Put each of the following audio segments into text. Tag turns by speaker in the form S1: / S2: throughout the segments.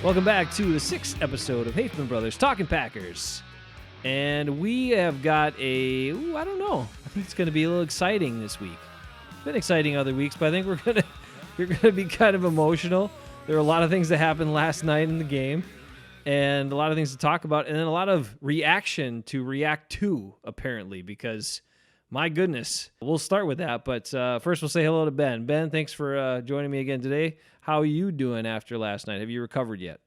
S1: Welcome back to the 6th episode of Hafeman Brothers Talking Packers. And we have got I don't know. I think it's going to be a little exciting this week. It's been exciting other weeks, but I think you're going to be kind of emotional. There are a lot of things that happened last night in the game, and a lot of things to talk about, and then a lot of reaction to react to, apparently, because my goodness. We'll start with that, but first we'll say hello to Ben. Ben, thanks for joining me again today. How are you doing after last night? Have you recovered yet?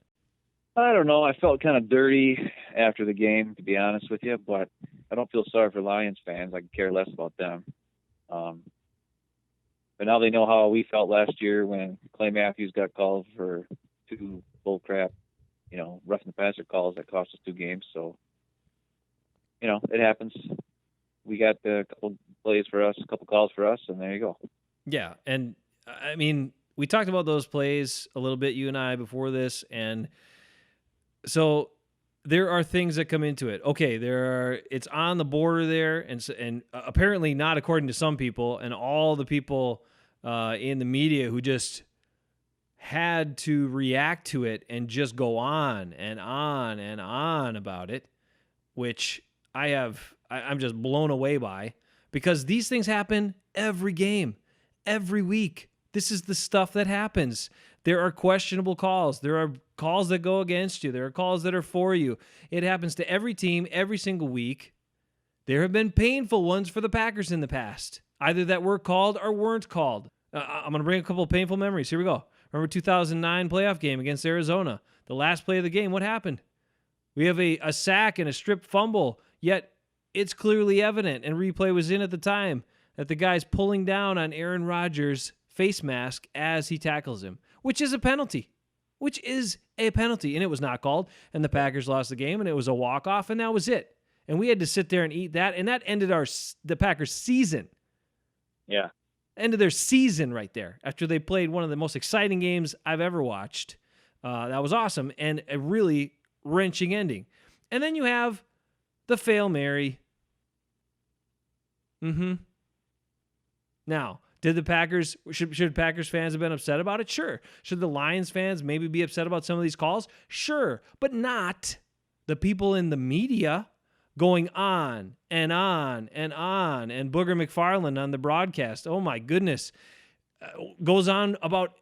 S2: I don't know. I felt kind of dirty after the game, to be honest with you, but I don't feel sorry for Lions fans. I could care less about them. But now they know how we felt last year when Clay Matthews got called for 2 bullcrap, roughing the passer calls that cost us 2 games. So, it happens. We got a couple plays for us, a couple calls for us, and there you go. Yeah, and
S1: I mean, we talked about those plays a little bit, you and I, before this, and so there are things that come into it. Okay, it's on the border there, and apparently not according to some people, and all the people in the media who just had to react to it and just go on and on and on about it, which I'm just blown away by, because these things happen every game, every week. This is the stuff that happens. There are questionable calls. There are calls that go against you. There are calls that are for you. It happens to every team every single week. There have been painful ones for the Packers in the past, either that were called or weren't called. I'm going to bring a couple of painful memories. Here we go. Remember 2009 playoff game against Arizona. The last play of the game, what happened? We have a sack and a stripped fumble, yet it's clearly evident, and replay was in at the time, that the guy's pulling down on Aaron Rodgers' face mask as he tackles him, which is a penalty. And it was not called, and the Packers lost the game, and it was a walk-off, and that was it. And we had to sit there and eat that, and that ended the Packers' season.
S2: Yeah.
S1: Ended their season right there after they played one of the most exciting games I've ever watched. That was awesome, and a really wrenching ending. And then you have the Fail Mary. Now, should Packers fans have been upset about it? Sure. Should the Lions fans maybe be upset about some of these calls? Sure. But not the people in the media going on and on and on. And Booger McFarland on the broadcast, oh my goodness, goes on about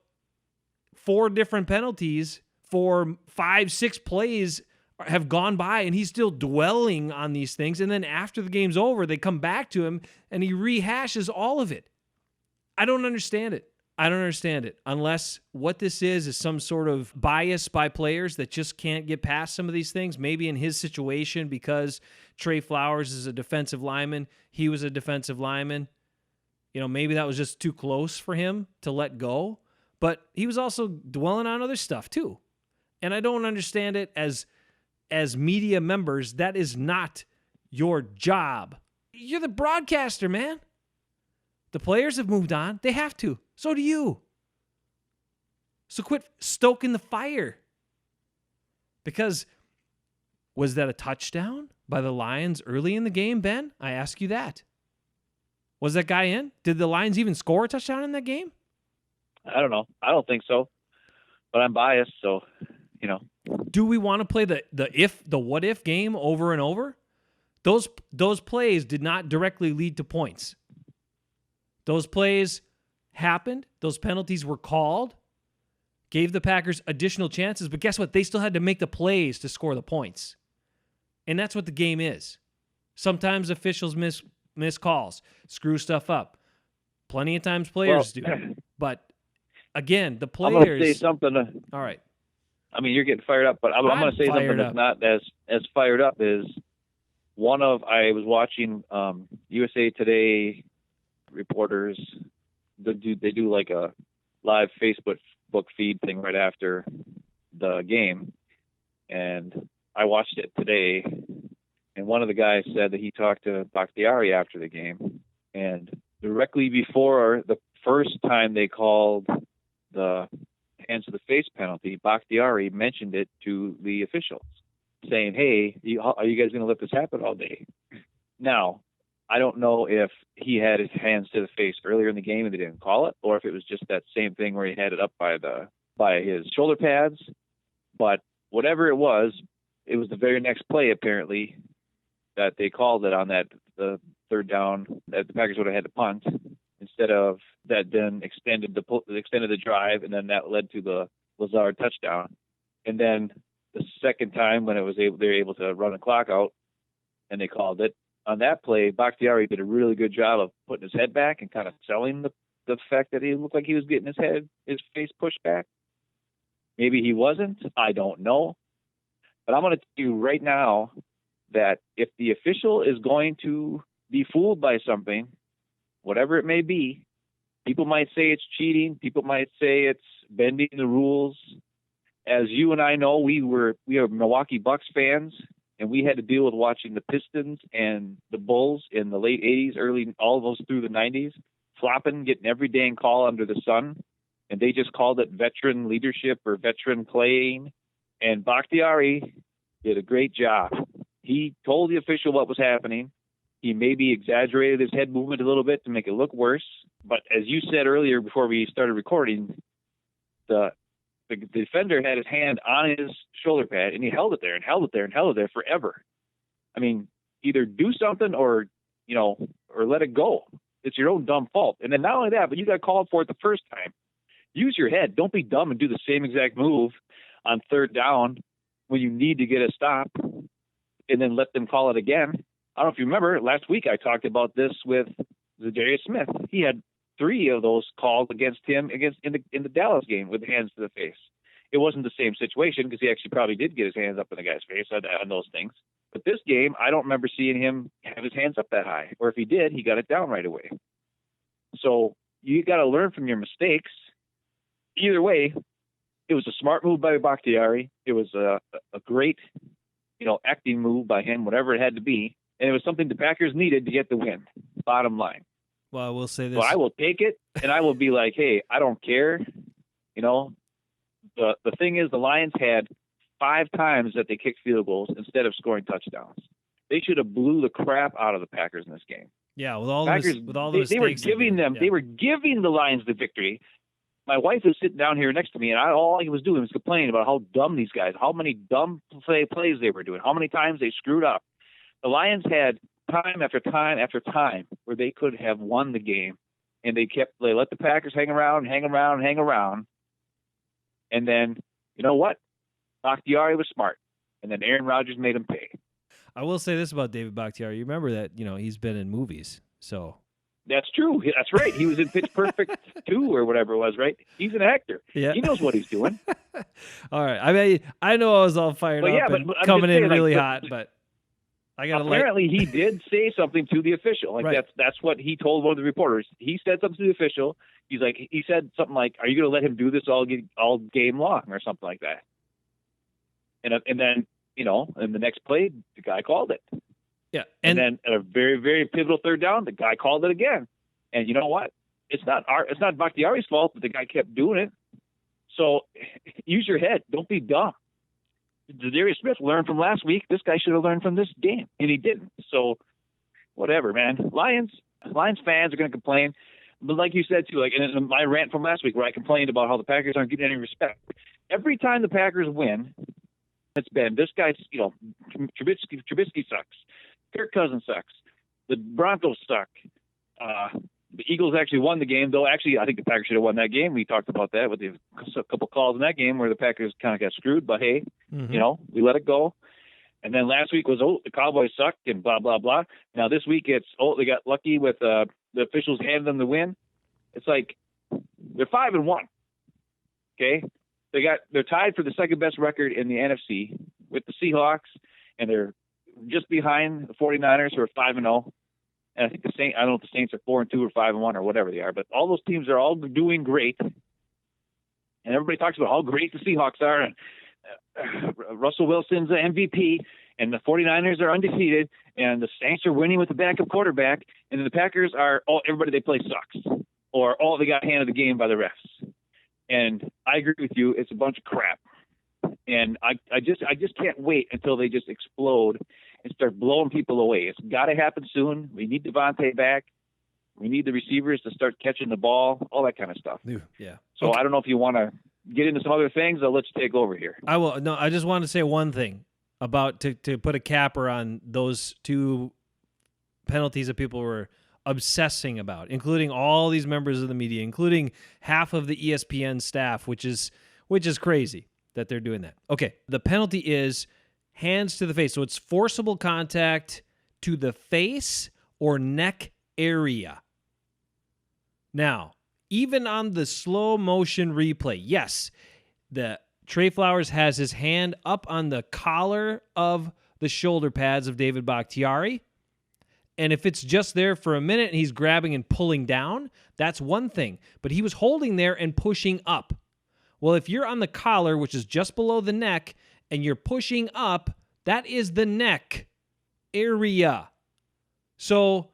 S1: 4 different penalties for 5-6 plays have gone by, and he's still dwelling on these things. And then after the game's over, they come back to him, and he rehashes all of it. I don't understand it. Unless what this is some sort of bias by players that just can't get past some of these things. Maybe in his situation, because Trey Flowers is a defensive lineman, he was a defensive lineman. Maybe that was just too close for him to let go. But he was also dwelling on other stuff too. And I don't understand it as media members. That is not your job. You're the broadcaster, man. The players have moved on. They have to. So do you. So quit stoking the fire. Because was that a touchdown by the Lions early in the game, Ben? I ask you that. Was that guy in? Did the Lions even score a touchdown in that game?
S2: I don't know. I don't think so. But I'm biased, so,
S1: Do we want to play the what if game over and over? Those plays did not directly lead to points. Those plays happened. Those penalties were called. Gave the Packers additional chances. But guess what? They still had to make the plays to score the points. And that's what the game is. Sometimes officials miss calls, screw stuff up. Plenty of times players do. But again, the players...
S2: I'm going to say something.
S1: All right.
S2: I mean, you're getting fired up, but I'm going to say something that's not as fired up as I was watching USA Today reporters. They do like a live Facebook feed thing right after the game, and I watched it today. And one of the guys said that he talked to Bakhtiari after the game, and directly before the first time they called the hands to the face penalty, Bakhtiari mentioned it to the officials, saying, "Hey, are you guys going to let this happen all day?" Now, I don't know if he had his hands to the face earlier in the game and they didn't call it, or if it was just that same thing where he had it up by his shoulder pads. But whatever it was the very next play apparently that they called it on the third down that the Packers would have had to punt, instead of that then extended the drive, and then that led to the Lazard touchdown. And then the second time when they were able to run the clock out and they called it, on that play, Bakhtiari did a really good job of putting his head back and kind of selling the fact that he looked like he was getting his face pushed back. Maybe he wasn't. I don't know. But I'm going to tell you right now that if the official is going to be fooled by something, whatever it may be, people might say it's cheating. People might say it's bending the rules. As you and I know, we are Milwaukee Bucks fans, and we had to deal with watching the Pistons and the Bulls in the late 80s, all of those through the 90s, flopping, getting every dang call under the sun. And they just called it veteran leadership or veteran playing. And Bakhtiari did a great job. He told the official what was happening. He maybe exaggerated his head movement a little bit to make it look worse. But as you said earlier before we started recording, the defender had his hand on his shoulder pad, and he held it there and held it there and held it there forever. I mean, either do something or let it go. It's your own dumb fault. And then not only that, but you got called for it the first time. Use your head. Don't be dumb and do the same exact move on third down when you need to get a stop, and then let them call it again. I don't know if you remember, last week I talked about this with Zadarius Smith. He had 3 of those calls against him in the Dallas game with hands to the face. It wasn't the same situation because he actually probably did get his hands up in the guy's face on those things. But this game, I don't remember seeing him have his hands up that high. Or if he did, he got it down right away. So you got to learn from your mistakes. Either way, it was a smart move by Bakhtiari. It was a great, acting move by him, whatever it had to be. And it was something the Packers needed to get the win, bottom line.
S1: Well, I will say this.
S2: So I will take it, and I will be like, hey, I don't care. The thing is, the Lions had 5 times that they kicked field goals instead of scoring touchdowns. They should have blew the crap out of the Packers in this game.
S1: Yeah, with all
S2: Packers,
S1: the
S2: they were giving them. Yeah. They were giving the Lions the victory. My wife was sitting down here next to me, and all he was doing was complaining about how dumb these guys, how many dumb plays they were doing, how many times they screwed up. The Lions had time after time after time where they could have won the game, and they let the Packers hang around. And then, you know what? Bakhtiari was smart, and then Aaron Rodgers made him pay.
S1: I will say this about David Bakhtiari. You remember that, he's been in movies, so.
S2: That's true. That's right. He was in Pitch Perfect 2 or whatever it was, right? He's an actor. Yeah. He knows what he's doing.
S1: All right. I mean, I know I was all fired up and coming in really hot, but I got to
S2: apparently he did say something to the official. Right. That's what he told one of the reporters. He said something to the official. He said something like, "Are you going to let him do this all game long?" or something like that. And then, in the next play, the guy called it.
S1: Yeah.
S2: And then at a very, very pivotal third down, the guy called it again. And you know what? It's not Bakhtiari's fault, but the guy kept doing it. So use your head. Don't be dumb. Zadarius Smith learned from last week. This guy should have learned from this game, and he didn't. So whatever, man. Lions fans are going to complain. But like you said, too, in my rant from last week where I complained about how the Packers aren't getting any respect. Every time the Packers win, it's been this guy's, Trubisky sucks. Kirk Cousins sucks. The Broncos suck. The Eagles actually won the game, though. Actually, I think the Packers should have won that game. We talked about that with a couple calls in that game where the Packers kind of got screwed. But hey, we let it go. And then last week was, the Cowboys sucked and blah, blah, blah. Now this week it's, they got lucky with the officials handing them the win. It's like they're 5-1. Okay, they're tied for the second best record in the NFC with the Seahawks, and they're just behind the 49ers who are 5-0. And I think I don't know if the Saints are 4-2 or 5-1 or whatever they are, but all those teams are all doing great. And everybody talks about how great the Seahawks are. And Russell Wilson's the MVP, and the 49ers are undefeated, and the Saints are winning with the backup quarterback, and the Packers are, everybody they play sucks. or, oh, they got handed the game by the refs. And I agree with you. It's a bunch of crap. And I just can't wait until they just explode and start blowing people away. It's got to happen soon. We need Devontae back. We need the receivers to start catching the ball, all that kind of stuff.
S1: Yeah.
S2: So I don't know if you want to get into some other things. I'll let you take over here.
S1: I will. No, I just want to say one thing about to put a capper on those two penalties that people were obsessing about, including all these members of the media, including half of the ESPN staff, which is crazy that they're doing that. Okay, the penalty is hands to the face. So it's forcible contact to the face or neck area. Now, even on the slow motion replay, yes, the Trey Flowers has his hand up on the collar of the shoulder pads of David Bakhtiari. And if it's just there for a minute and he's grabbing and pulling down, that's one thing. But he was holding there and pushing up. Well, if you're on the collar, which is just below the neck, and you're pushing up, that is the neck area. So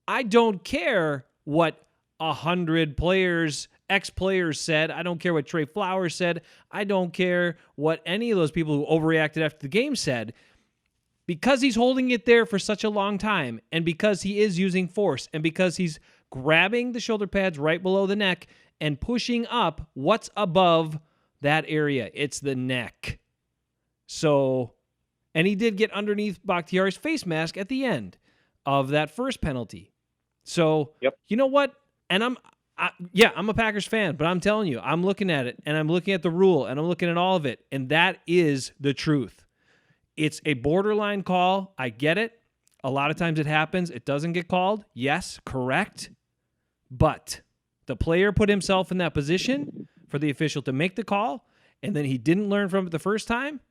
S1: I don't care what 100 players, ex-players said. I don't care what Trey Flowers said. I don't care what any of those people who overreacted after the game said. Because he's holding it there for such a long time, and because he is using force, and because he's grabbing the shoulder pads right below the neck and pushing up, what's above that area? It's the neck. So, and he did get underneath Bakhtiari's face mask at the end of that first penalty. So,
S2: yep.
S1: You know what? And I'm a Packers fan, but I'm telling you, I'm looking at it, and I'm looking at the rule, and I'm looking at all of it, and that is the truth. It's a borderline call. I get it. A lot of times it happens. It doesn't get called. Yes, correct. But the player put himself in that position for the official to make the call, and then he didn't learn from it the first time,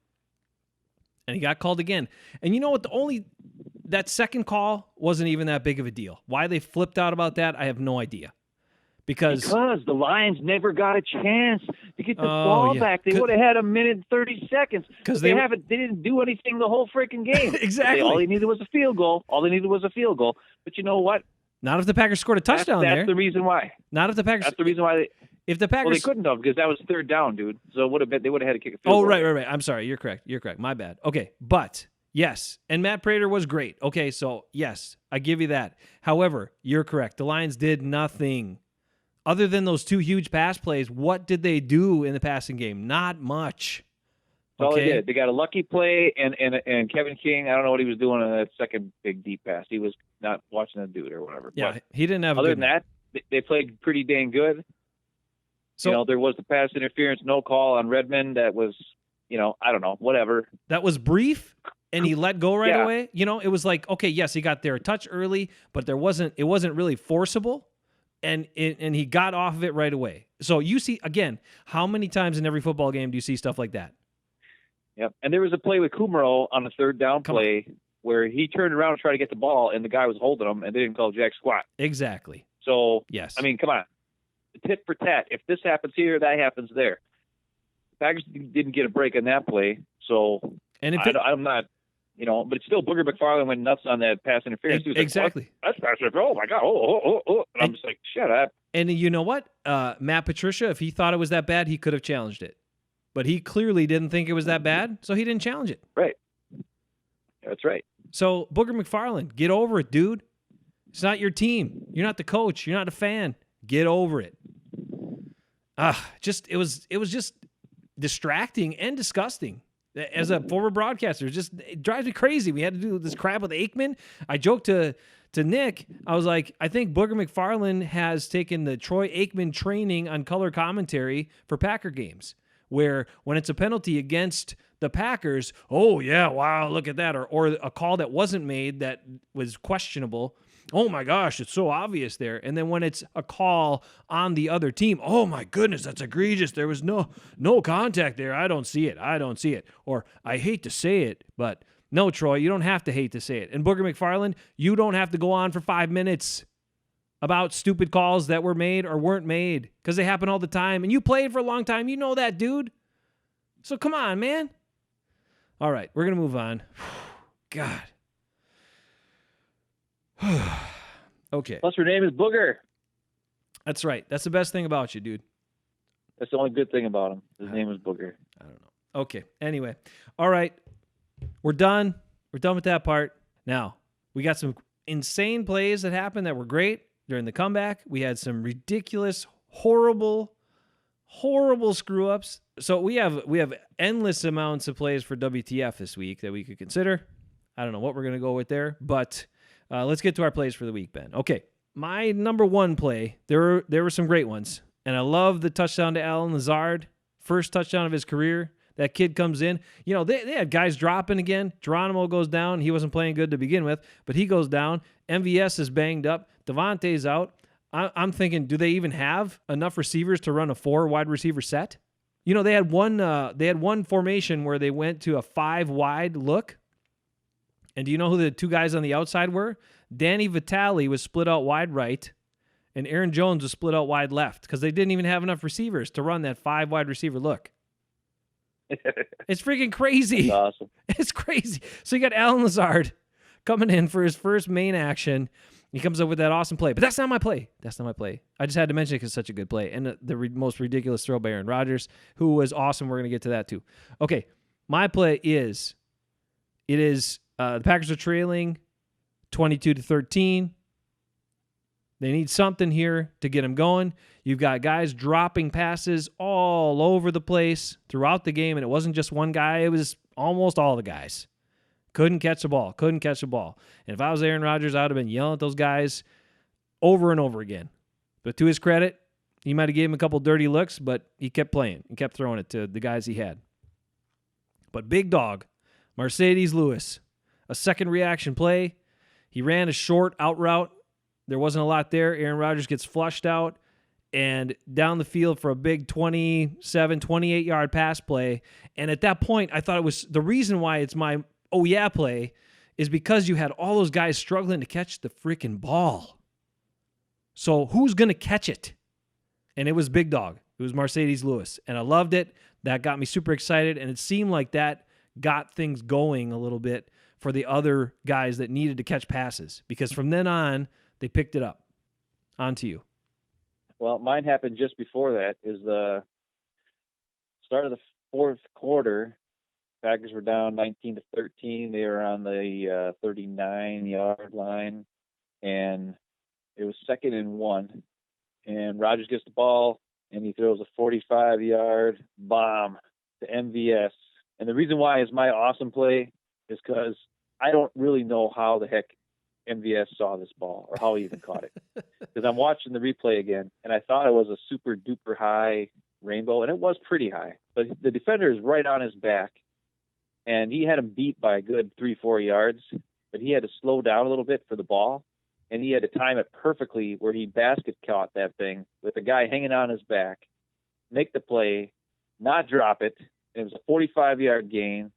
S1: and he got called again. And you know what? That second call wasn't even that big of a deal. Why they flipped out about that, I have no idea. Because
S2: the Lions never got a chance to get the ball back. They would have had a minute and 30 seconds. Because they didn't do anything the whole freaking game.
S1: Exactly.
S2: All they needed was a field goal. But you know what?
S1: Not if the Packers scored a touchdown there.
S2: That's the reason why.
S1: Not if the Packers.
S2: That's the reason why.
S1: If the Packers.
S2: Well, they couldn't have because that was third down, dude. So it would have been. They would have had to kick a field goal.
S1: Oh, right. I'm sorry. You're correct. My bad. Okay, but yes, and Matt Prater was great. Okay, so yes, I give you that. However, you're correct. The Lions did nothing. Other than those two huge pass plays, what did they do in the passing game? Not much.
S2: That's all they did. They got a lucky play, and Kevin King, I don't know what he was doing on that second big deep pass. He was not watching that dude or whatever.
S1: Yeah,
S2: but
S1: he didn't have
S2: other than that, they played pretty dang good. So, there was the pass interference, no call on Redmond. That was, I don't know, whatever.
S1: That was brief, and he let go right away. It was like, okay, yes, he got there a touch early, but it wasn't really forcible. And he got off of it right away. So you see, again, how many times in every football game do you see stuff like that?
S2: Yep. And there was a play with Kumaro on the third down play where he turned around and tried to get the ball, and the guy was holding him, and they didn't call jack squat.
S1: Exactly.
S2: So,
S1: yes.
S2: I mean, come on. Tit for tat. If this happens here, that happens there. The Packers didn't get a break on that play. So, I'm not... but it's still Booger McFarland went nuts on that pass interference.
S1: Exactly.
S2: Like, that's pass interference. Oh, my God. Oh. And I'm just like, shut up.
S1: And you know what? Matt Patricia, if he thought it was that bad, he could have challenged it. But he clearly didn't think it was that bad, so he didn't challenge it.
S2: Right. That's right.
S1: So, Booger McFarland, get over it, dude. It's not your team. You're not the coach. You're not a fan. Get over it. It was just distracting and disgusting. As a former broadcaster, it drives me crazy. We had to do this crap with Aikman. I joked to Nick, I was like, I think Booger McFarland has taken the Troy Aikman training on color commentary for Packer games, where when it's a penalty against the Packers, oh yeah, wow, look at that, or a call that wasn't made that was questionable. Oh my gosh, it's so obvious there. And then when it's a call on the other team, oh my goodness, that's egregious. There was no contact there. I don't see it. Or I hate to say it, but no, Troy, you don't have to hate to say it. And Booger McFarland, you don't have to go on for 5 minutes about stupid calls that were made or weren't made, because they happen all the time. And you played for a long time. You know that, dude. So come on, man. All right, we're going to move on. God. Okay.
S2: Plus, her name is Booger.
S1: That's right. That's the best thing about you, dude.
S2: That's the only good thing about him. His name was Booger.
S1: I don't know. Okay. Anyway. All right. We're done. We're done with that part. Now, we got some insane plays that happened that were great during the comeback. We had some ridiculous, horrible screw-ups. So we have endless amounts of plays for WTF this week that we could consider. I don't know what we're going to go with there, but let's get to our plays for the week, Ben. Okay. My number one play, there were some great ones, and I love the touchdown to Allen Lazard, first touchdown of his career. That kid comes in. You know, they had guys dropping again. Geronimo goes down. He wasn't playing good to begin with, but he goes down. MVS is banged up. Devontae's out. I'm thinking, do they even have enough receivers to run a 4 wide receiver set? You know, they had one formation where they went to a 5 wide look. And do you know who the two guys on the outside were? Danny Vitale was split out wide right, and Aaron Jones was split out wide left because they didn't even have enough receivers to run that 5 wide receiver look. It's freaking crazy.
S2: That's awesome.
S1: It's crazy. So you got Allen Lazard coming in for his first main action. He comes up with that awesome play. But that's not my play. I just had to mention it because it's such a good play. And the most ridiculous throw by Aaron Rodgers, who was awesome. We're going to get to that too. Okay, my play is, the Packers are trailing 22-13. They need something here to get them going. You've got guys dropping passes all over the place throughout the game, and it wasn't just one guy. It was almost all the guys. Couldn't catch the ball. And if I was Aaron Rodgers, I would have been yelling at those guys over and over again. But to his credit, he might have gave him a couple dirty looks, but he kept playing and kept throwing it to the guys he had. But big dog, Mercedes Lewis, a second reaction play. He ran a short out route. There wasn't a lot there. Aaron Rodgers gets flushed out and down the field for a big 27, 28-yard pass play. And at that point, I thought it was the reason why it's my oh yeah play is because you had all those guys struggling to catch the freaking ball. So who's going to catch it? And it was big dog. It was Mercedes Lewis. And I loved it. That got me super excited. And it seemed like that got things going a little bit for the other guys that needed to catch passes. Because from then on, they picked it up. On to you.
S2: Well, mine happened just before that. Is the start of the fourth quarter. Packers were down 19-13. They were on the 39-yard line, and it was 2nd and 1. And Rodgers gets the ball, and he throws a 45-yard bomb to MVS. And the reason why is my awesome play is because I don't really know how the heck MVS saw this ball or how he even caught it. Because I'm watching the replay again, and I thought it was a super duper high rainbow, and it was pretty high. But the defender is right on his back, and he had him beat by a good 3-4 yards, but he had to slow down a little bit for the ball, and he had to time it perfectly where he basket caught that thing with the guy hanging on his back, make the play, not drop it. And it was a 45-yard gain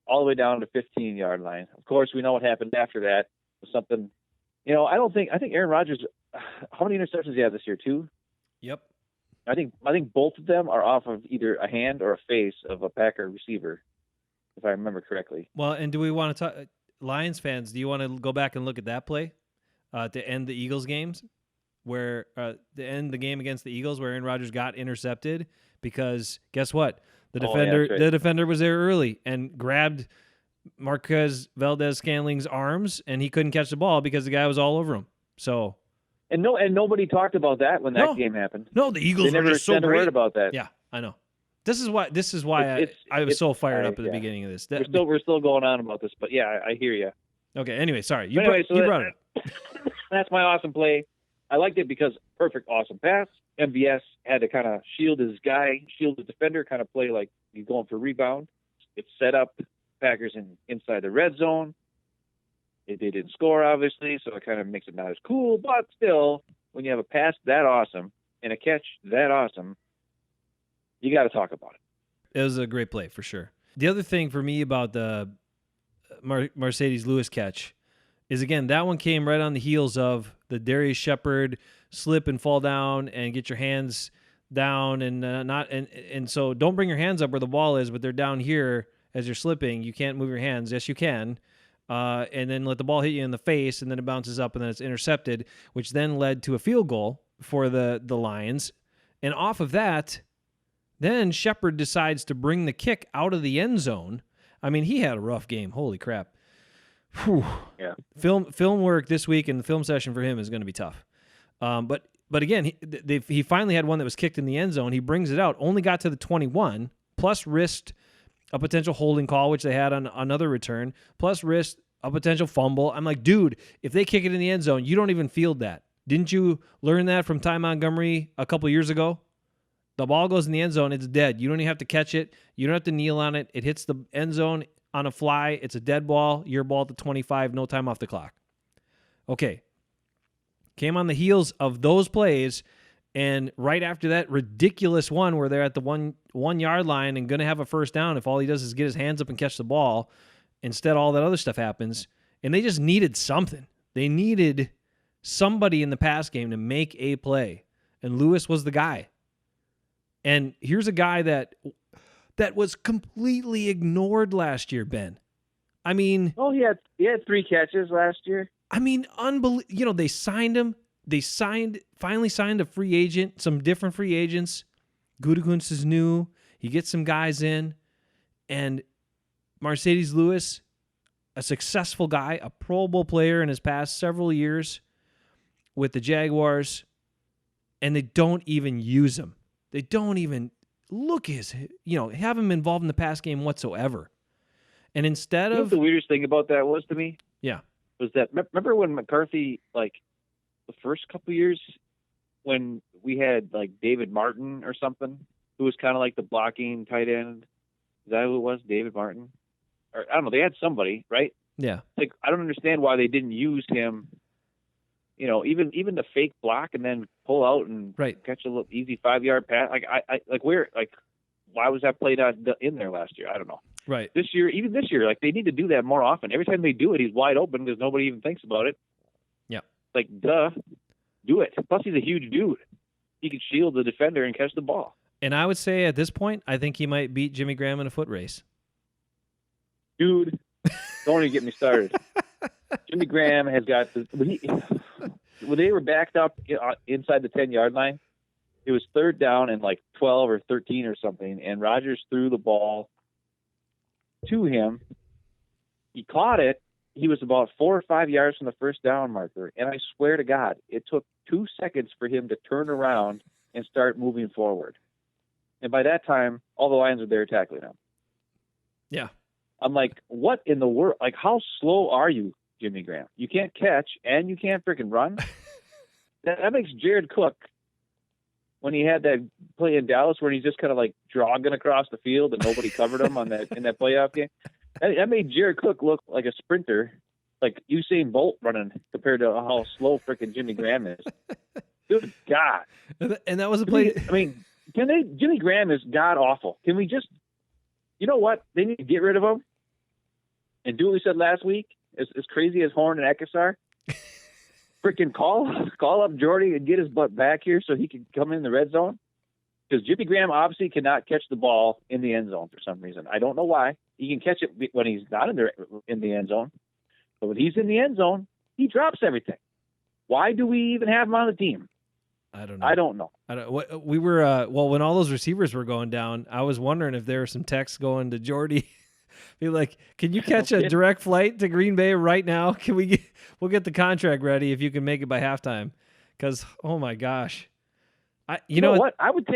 S2: all the way down to 15-yard line. Of course, we know what happened after that. Something, I think Aaron Rodgers, how many interceptions did he have this year? 2?
S1: Yep.
S2: I think both of them are off of either a hand or a face of a Packer receiver, if I remember correctly.
S1: Well, and do we want to talk, Lions fans, do you want to go back and look at that play to end the Eagles games, where to end the game against the Eagles where Aaron Rodgers got intercepted because guess what? The defender was there early and grabbed Marquez Valdez-Scanling's arms, and he couldn't catch the ball because the guy was all over him. So,
S2: and nobody talked about that when that game happened.
S1: No, the Eagles
S2: were
S1: just so great.
S2: A word about that.
S1: Yeah, I know. This is why I was so fired up at the beginning of this.
S2: We're still going on about this, but yeah, I hear you.
S1: Okay. Anyway, sorry. You brought it up.
S2: That's my awesome play. I liked it because perfect, awesome pass. MVS had to kind of shield his defender, kind of play like he's going for rebound. It's set up Packers inside the red zone. They didn't score, obviously, so it kind of makes it not as cool. But still, when you have a pass that awesome and a catch that awesome, you got to talk about it.
S1: It was a great play for sure. The other thing for me about the Mercedes Lewis catch is, again, that one came right on the heels of the Darius Shepard slip and fall down and get your hands down and so don't bring your hands up where the ball is, but they're down here. As you're slipping, you can't move your hands. Yes, you can. And then let the ball hit you in the face, and then it bounces up, and then it's intercepted, which then led to a field goal for the Lions. And off of that, then Shepard decides to bring the kick out of the end zone. I mean, he had a rough game. Holy crap. Whew.
S2: Yeah.
S1: Film work this week and the film session for him is going to be tough. But again, he finally had one that was kicked in the end zone. He brings it out, only got to the 21, plus risked a potential holding call, which they had on another return, plus risked a potential fumble. I'm like, dude, if they kick it in the end zone, you don't even field that. Didn't you learn that from Ty Montgomery a couple years ago? The ball goes in the end zone, it's dead. You don't even have to catch it. You don't have to kneel on it. It hits the end zone on a fly. It's a dead ball. Your ball to 25, no time off the clock. Okay. Came on the heels of those plays, and right after that ridiculous one where they're at the one yard line and going to have a first down if all he does is get his hands up and catch the ball. Instead, all that other stuff happens, and they just needed something. They needed somebody in the pass game to make a play, and Lewis was the guy. And here's a guy that was completely ignored last year, Ben. I mean...
S2: Oh, he had 3 catches last year.
S1: I mean, unbelievable. They signed him. They finally signed a free agent, some different free agents. Gutekunst is new. He gets some guys in. And Mercedes Lewis, a successful guy, a Pro Bowl player in his past several years with the Jaguars, and they don't even use him. They don't even have him involved in the pass game whatsoever. And instead
S2: of... the weirdest thing about that was to me?
S1: Yeah.
S2: Was that, remember when McCarthy, like, the first couple of years when we had, like, David Martin or something, who was kind of like the blocking tight end? Is that who it was? David Martin? Or, I don't know. They had somebody, right?
S1: Yeah.
S2: Like, I don't understand why they didn't use him, even the fake block and then pull out and catch a little easy 5-yard pass. Why was that play not in there last year? I don't know.
S1: Right.
S2: This year, like, they need to do that more often. Every time they do it, he's wide open because nobody even thinks about it.
S1: Yeah.
S2: Like, duh, do it. Plus, he's a huge dude. He can shield the defender and catch the ball.
S1: And I would say at this point, I think he might beat Jimmy Graham in a foot race.
S2: Dude, don't even get me started. Jimmy Graham has got when they were backed up inside the 10-yard line, it was 3rd down and like 12 or 13 or something, and Rodgers threw the ball to him. He caught it. He was about 4 or 5 yards from the first down marker, and I swear to God, it took 2 seconds for him to turn around and start moving forward. And by that time, all the Lions were there tackling him.
S1: Yeah.
S2: I'm like, what in the world? Like, how slow are you, Jimmy Graham? You can't catch, and you can't freaking run? That makes Jared Cook, when he had that play in Dallas where he's just kind of like jogging across the field and nobody covered him in that playoff game, that made Jared Cook look like a sprinter, like Usain Bolt running compared to how slow freaking Jimmy Graham is. Good God.
S1: And that was a play.
S2: Jimmy Graham is god awful. Can we just, you know what? They need to get rid of him and do what we said last week. As crazy as Horn and Eckes are, freaking call up Jordy and get his butt back here so he can come in the red zone. Because Jimmy Graham obviously cannot catch the ball in the end zone for some reason. I don't know why. He can catch it when he's not in the end zone. But when he's in the end zone, he drops everything. Why do we even have him on the team?
S1: I don't know. We were when all those receivers were going down, I was wondering if there were some texts going to Jordy. Be like, can you catch a direct flight to Green Bay right now? We'll get the contract ready if you can make it by halftime. Because, oh my gosh. You know
S2: what? I would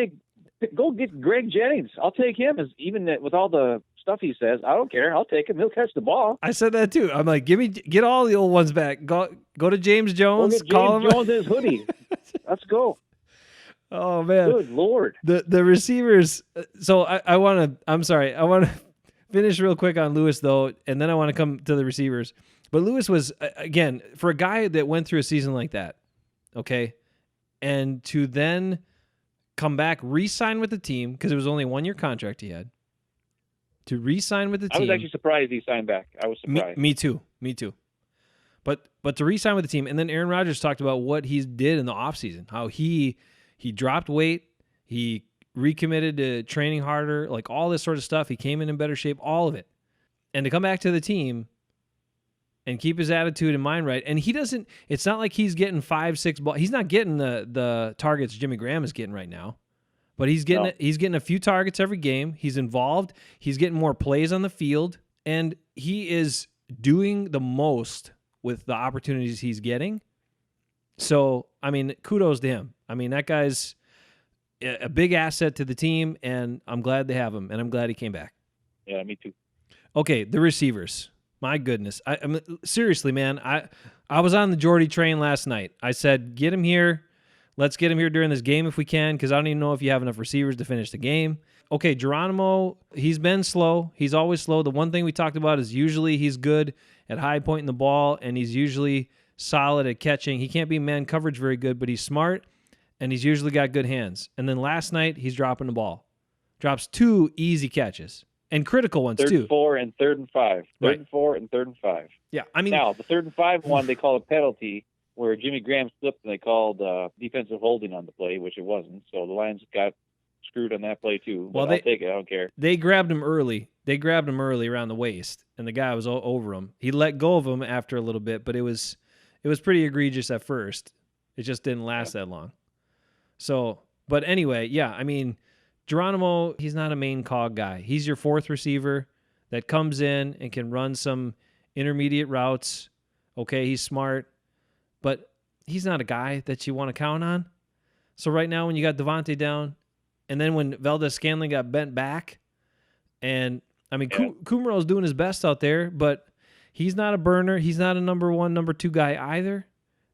S2: go get Greg Jennings. I'll take him even with all the stuff he says. I don't care. I'll take him. He'll catch the ball.
S1: I said that too. I'm like, get all the old ones back. Go to James Jones.
S2: Go get James Jones' hoodie. Let's go.
S1: Oh man.
S2: Good Lord.
S1: The receivers. So I want to finish real quick on Lewis though, and then I want to come to the receivers. But Lewis was, again, for a guy that went through a season like that, okay, and to then come back, re-sign with the team, because it was only a 1-year contract he had, to re-sign with the team.
S2: I was actually surprised he signed back. I was surprised.
S1: Me too. But to re-sign with the team, and then Aaron Rodgers talked about what he did in the offseason, how he dropped weight, he recommitted to training harder, like all this sort of stuff. He came in better shape, all of it. And to come back to the team, and keep his attitude and mind right. And he doesn't. It's not like he's getting 5-6 balls. He's not getting the targets Jimmy Graham is getting right now. But he's getting a few targets every game. He's involved. He's getting more plays on the field, and he is doing the most with the opportunities he's getting. So, I mean, kudos to him. I mean, that guy's a big asset to the team, and I'm glad they have him, and I'm glad he came back.
S2: Yeah, me too.
S1: Okay, the receivers. My goodness. I mean, seriously, man, I was on the Jordy train last night. I said, get him here. Let's get him here during this game if we can, because I don't even know if you have enough receivers to finish the game. Okay, Geronimo, he's been slow. He's always slow. The one thing we talked about is usually he's good at high pointing the ball, and he's usually solid at catching. He can't be man coverage very good, but he's smart, and he's usually got good hands. And then last night, he's dropping the ball. Drops 2 easy catches. And critical ones, too.
S2: 3rd and 4 and 3rd and 5. 3rd and 4 and 3rd and 5.
S1: Yeah, I mean...
S2: Now, the 3rd and 5 one, they call a penalty, where Jimmy Graham slipped and they called defensive holding on the play, which it wasn't. So the Lions got screwed on that play, too. But I'll take it. I don't care.
S1: They grabbed him early. They grabbed him early around the waist, and the guy was over him. He let go of him after a little bit, but it was pretty egregious at first. It just didn't last that long. So, but anyway, yeah, I mean... Geronimo, he's not a main cog guy. He's your 4th receiver that comes in and can run some intermediate routes. Okay, he's smart, but he's not a guy that you want to count on. So right now when you got Devontae down, and then when Valdez-Scantling got bent back, and, I mean, Kumero's doing his best out there, but he's not a burner. He's not a number 1, number 2 guy either.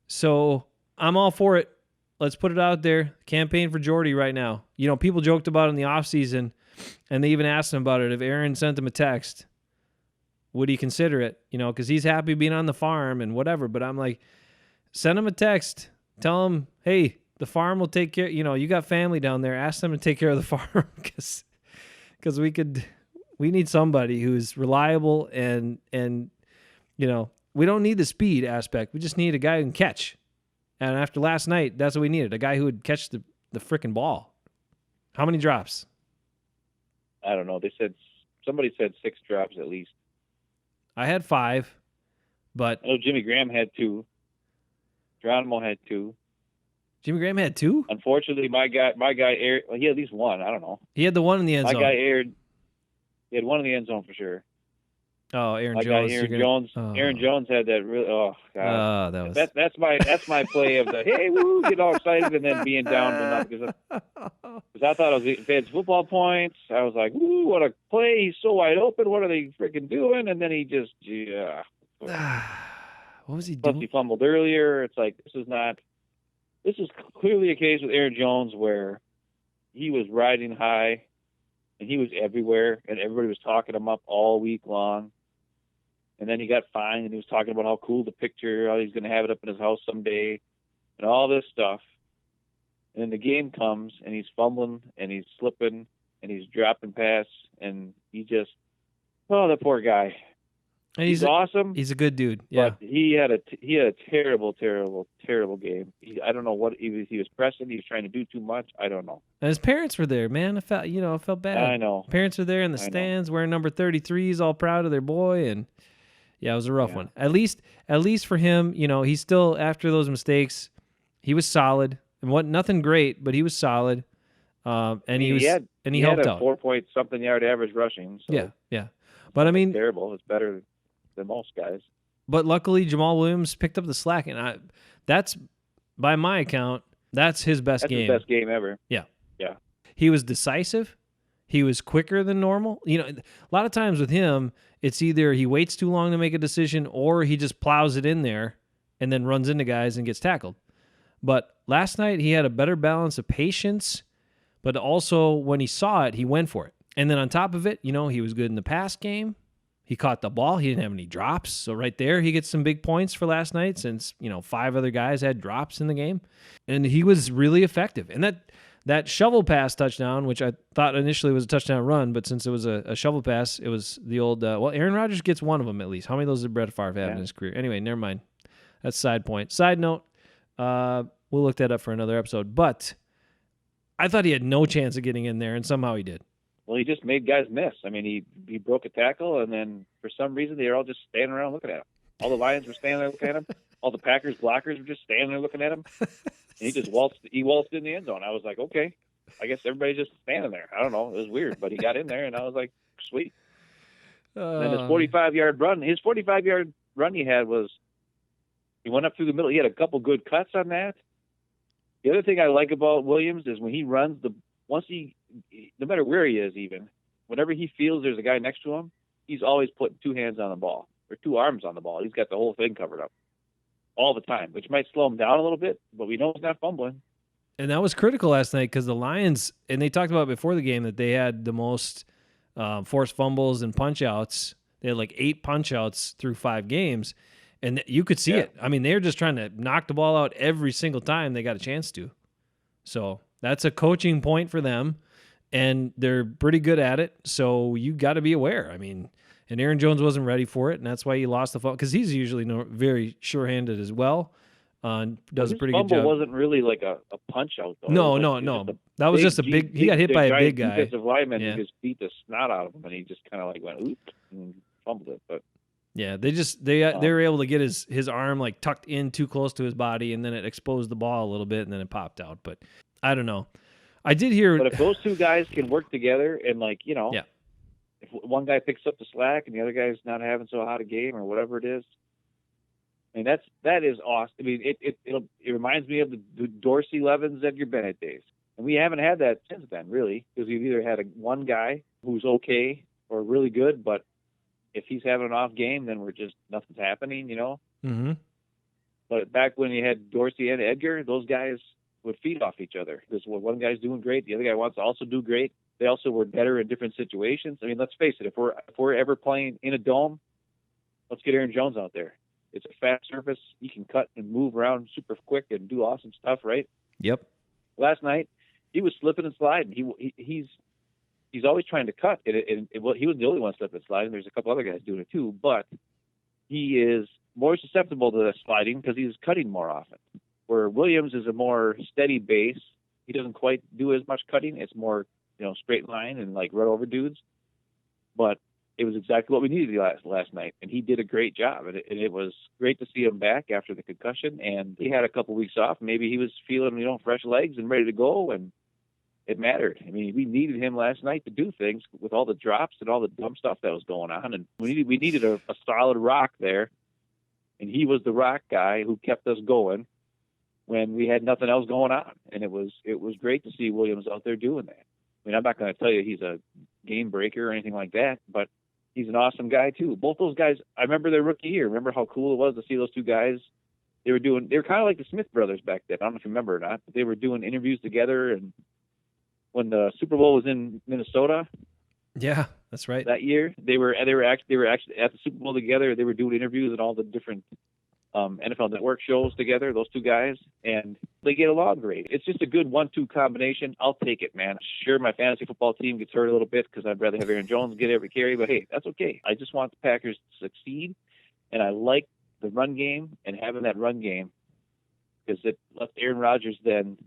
S1: So I'm all for it. Let's put it out there. Campaign for Jordy right now. You know, people joked about it in the offseason, and they even asked him about it. If Aaron sent him a text, would he consider it? You know, because he's happy being on the farm and whatever. But I'm like, send him a text. Tell him, hey, the farm will take care. You know, you got family down there. Ask them to take care of the farm because we need somebody who's reliable and you know, we don't need the speed aspect. We just need a guy who can catch. And after last night, that's what we needed, a guy who would catch the freaking ball. How many drops?
S2: I don't know. Somebody said 6 drops at least.
S1: I had 5, but...
S2: I know Jimmy Graham had 2. Geronimo had 2.
S1: Jimmy Graham had 2?
S2: Unfortunately, my guy aired... Well, he had at least 1. I don't know.
S1: He had the one in the end zone.
S2: My guy aired... He had 1 in the end zone for sure.
S1: Oh, Aaron Jones.
S2: Aaron Jones had that really. Oh God.
S1: Oh, that was.
S2: That's my play of the hey woo, get all excited and then being down to nothing because I thought I was getting fed football points. I was like, ooh, what a play! He's so wide open. What are they freaking doing? And then he just
S1: What was he
S2: doing? Plus he fumbled earlier. It's like this is clearly a case with Aaron Jones where he was riding high and he was everywhere and everybody was talking him up all week long. And then he got fined, and he was talking about how cool the picture, how he's going to have it up in his house someday, and all this stuff. And then the game comes, and he's fumbling, and he's slipping, and he's dropping pass, and he just, that poor guy.
S1: And
S2: he's awesome.
S1: He's a good dude. Yeah.
S2: But he had a terrible, terrible, terrible game. I don't know what he was pressing. He was trying to do too much. I don't know.
S1: And his parents were there, man. I felt bad.
S2: I know.
S1: Parents are there in the stands wearing number 33s, all proud of their boy, and. Yeah, it was a rough one. At least for him, you know, he's still after those mistakes, he was solid and nothing great, but he was solid. And he helped out.
S2: 4-point-something yard average rushing. So
S1: yeah. But I mean,
S2: terrible. It's better than most guys.
S1: But luckily, Jamal Williams picked up the slack, and that's by my account, that's his best game.
S2: His best game ever.
S1: Yeah.
S2: Yeah.
S1: He was decisive. He was quicker than normal. You know, a lot of times with him, it's either he waits too long to make a decision or he just plows it in there and then runs into guys and gets tackled. But last night, he had a better balance of patience, but also when he saw it, he went for it. And then on top of it, you know, he was good in the pass game. He caught the ball. He didn't have any drops. So right there, he gets some big points for last night since, you know, 5 other guys had drops in the game. And he was really effective. And that shovel pass touchdown, which I thought initially was a touchdown run, but since it was a shovel pass, it was the old, Aaron Rodgers gets one of them at least. How many of those did Brett Favre have in his career? Anyway, never mind. That's side point. Side note, we'll look that up for another episode. But I thought he had no chance of getting in there, and somehow he did.
S2: Well, he just made guys miss. I mean, he broke a tackle, and then for some reason, they were all just standing around looking at him. All the Lions were standing there looking at him. All the Packers blockers were just standing there looking at him. And he just waltzed in the end zone. I was like, okay, I guess everybody's just standing there. I don't know. It was weird, but he got in there, and I was like, sweet. And then his 45-yard run, he had was, he went up through the middle. He had a couple good cuts on that. The other thing I like about Williams is when he runs, no matter where he is even, whenever he feels there's a guy next to him, he's always putting two hands on the ball or two arms on the ball. He's got the whole thing covered up all the time, which might slow him down a little bit, but we know he's not fumbling.
S1: And that was critical last night because the Lions, and they talked about before the game that they had the most forced fumbles and punch-outs. They had like 8 punch-outs through 5 games, and you could see it. I mean, they were just trying to knock the ball out every single time they got a chance to. So that's a coaching point for them, and they're pretty good at it, so you got to be aware. I mean, and Aaron Jones wasn't ready for it, and that's why he lost the fumble, because he's usually very sure-handed as well. Does a pretty good job.
S2: Wasn't really like a punch out though.
S1: No. That was just a big. He got hit by a big guy.
S2: Defensive lineman who just beat the snot out of him, and he just kind of like went oops and fumbled it. But
S1: yeah, they were able to get his arm like tucked in too close to his body, and then it exposed the ball a little bit, and then it popped out. But I don't know. I did hear.
S2: But if those two guys can work together and if one guy picks up the slack and the other guy's not having so hot a game or whatever it is. I mean, that is awesome. I mean, it reminds me of the Dorsey, Levens, Edgar Bennett days. And we haven't had that since then, really, because we've either had one guy who's okay or really good, but if he's having an off game, then nothing's happening,
S1: Mm-hmm.
S2: But back when you had Dorsey and Edgar, those guys would feed off each other. Because when one guy's doing great, the other guy wants to also do great. They also were better in different situations. I mean, let's face it, if we're ever playing in a dome, let's get Aaron Jones out there. It's a fast surface. He can cut and move around super quick and do awesome stuff, right?
S1: Yep.
S2: Last night, he was slipping and sliding. He's always trying to cut. He was the only one slipping and sliding. There's a couple other guys doing it too, but he is more susceptible to the sliding because he's cutting more often. Where Williams is a more steady base. He doesn't quite do as much cutting. It's more, straight line and like run over dudes. But it was exactly what we needed last night, and he did a great job. And it was great to see him back after the concussion, and he had a couple weeks off. Maybe he was feeling, fresh legs and ready to go, and it mattered. I mean, we needed him last night to do things with all the drops and all the dumb stuff that was going on, and we needed a solid rock there, and he was the rock guy who kept us going when we had nothing else going on, and it was great to see Williams out there doing that. I mean, I'm not going to tell you he's a game breaker or anything like that, but he's an awesome guy too. Both those guys, I remember their rookie year. Remember how cool it was to see those two guys? They were kind of like the Smith brothers back then. I don't know if you remember or not, but they were doing interviews together. And when the Super Bowl was in Minnesota,
S1: yeah, that's right.
S2: That year, they were actually at the Super Bowl together. They were doing interviews at all the different NFL Network shows together, those two guys, and they get along great. It's just a good 1-2 combination. I'll take it, man. Sure, my fantasy football team gets hurt a little bit because I'd rather have Aaron Jones get every carry, but hey, that's okay. I just want the Packers to succeed, and I like the run game and having that run game because it lets Aaron Rodgers then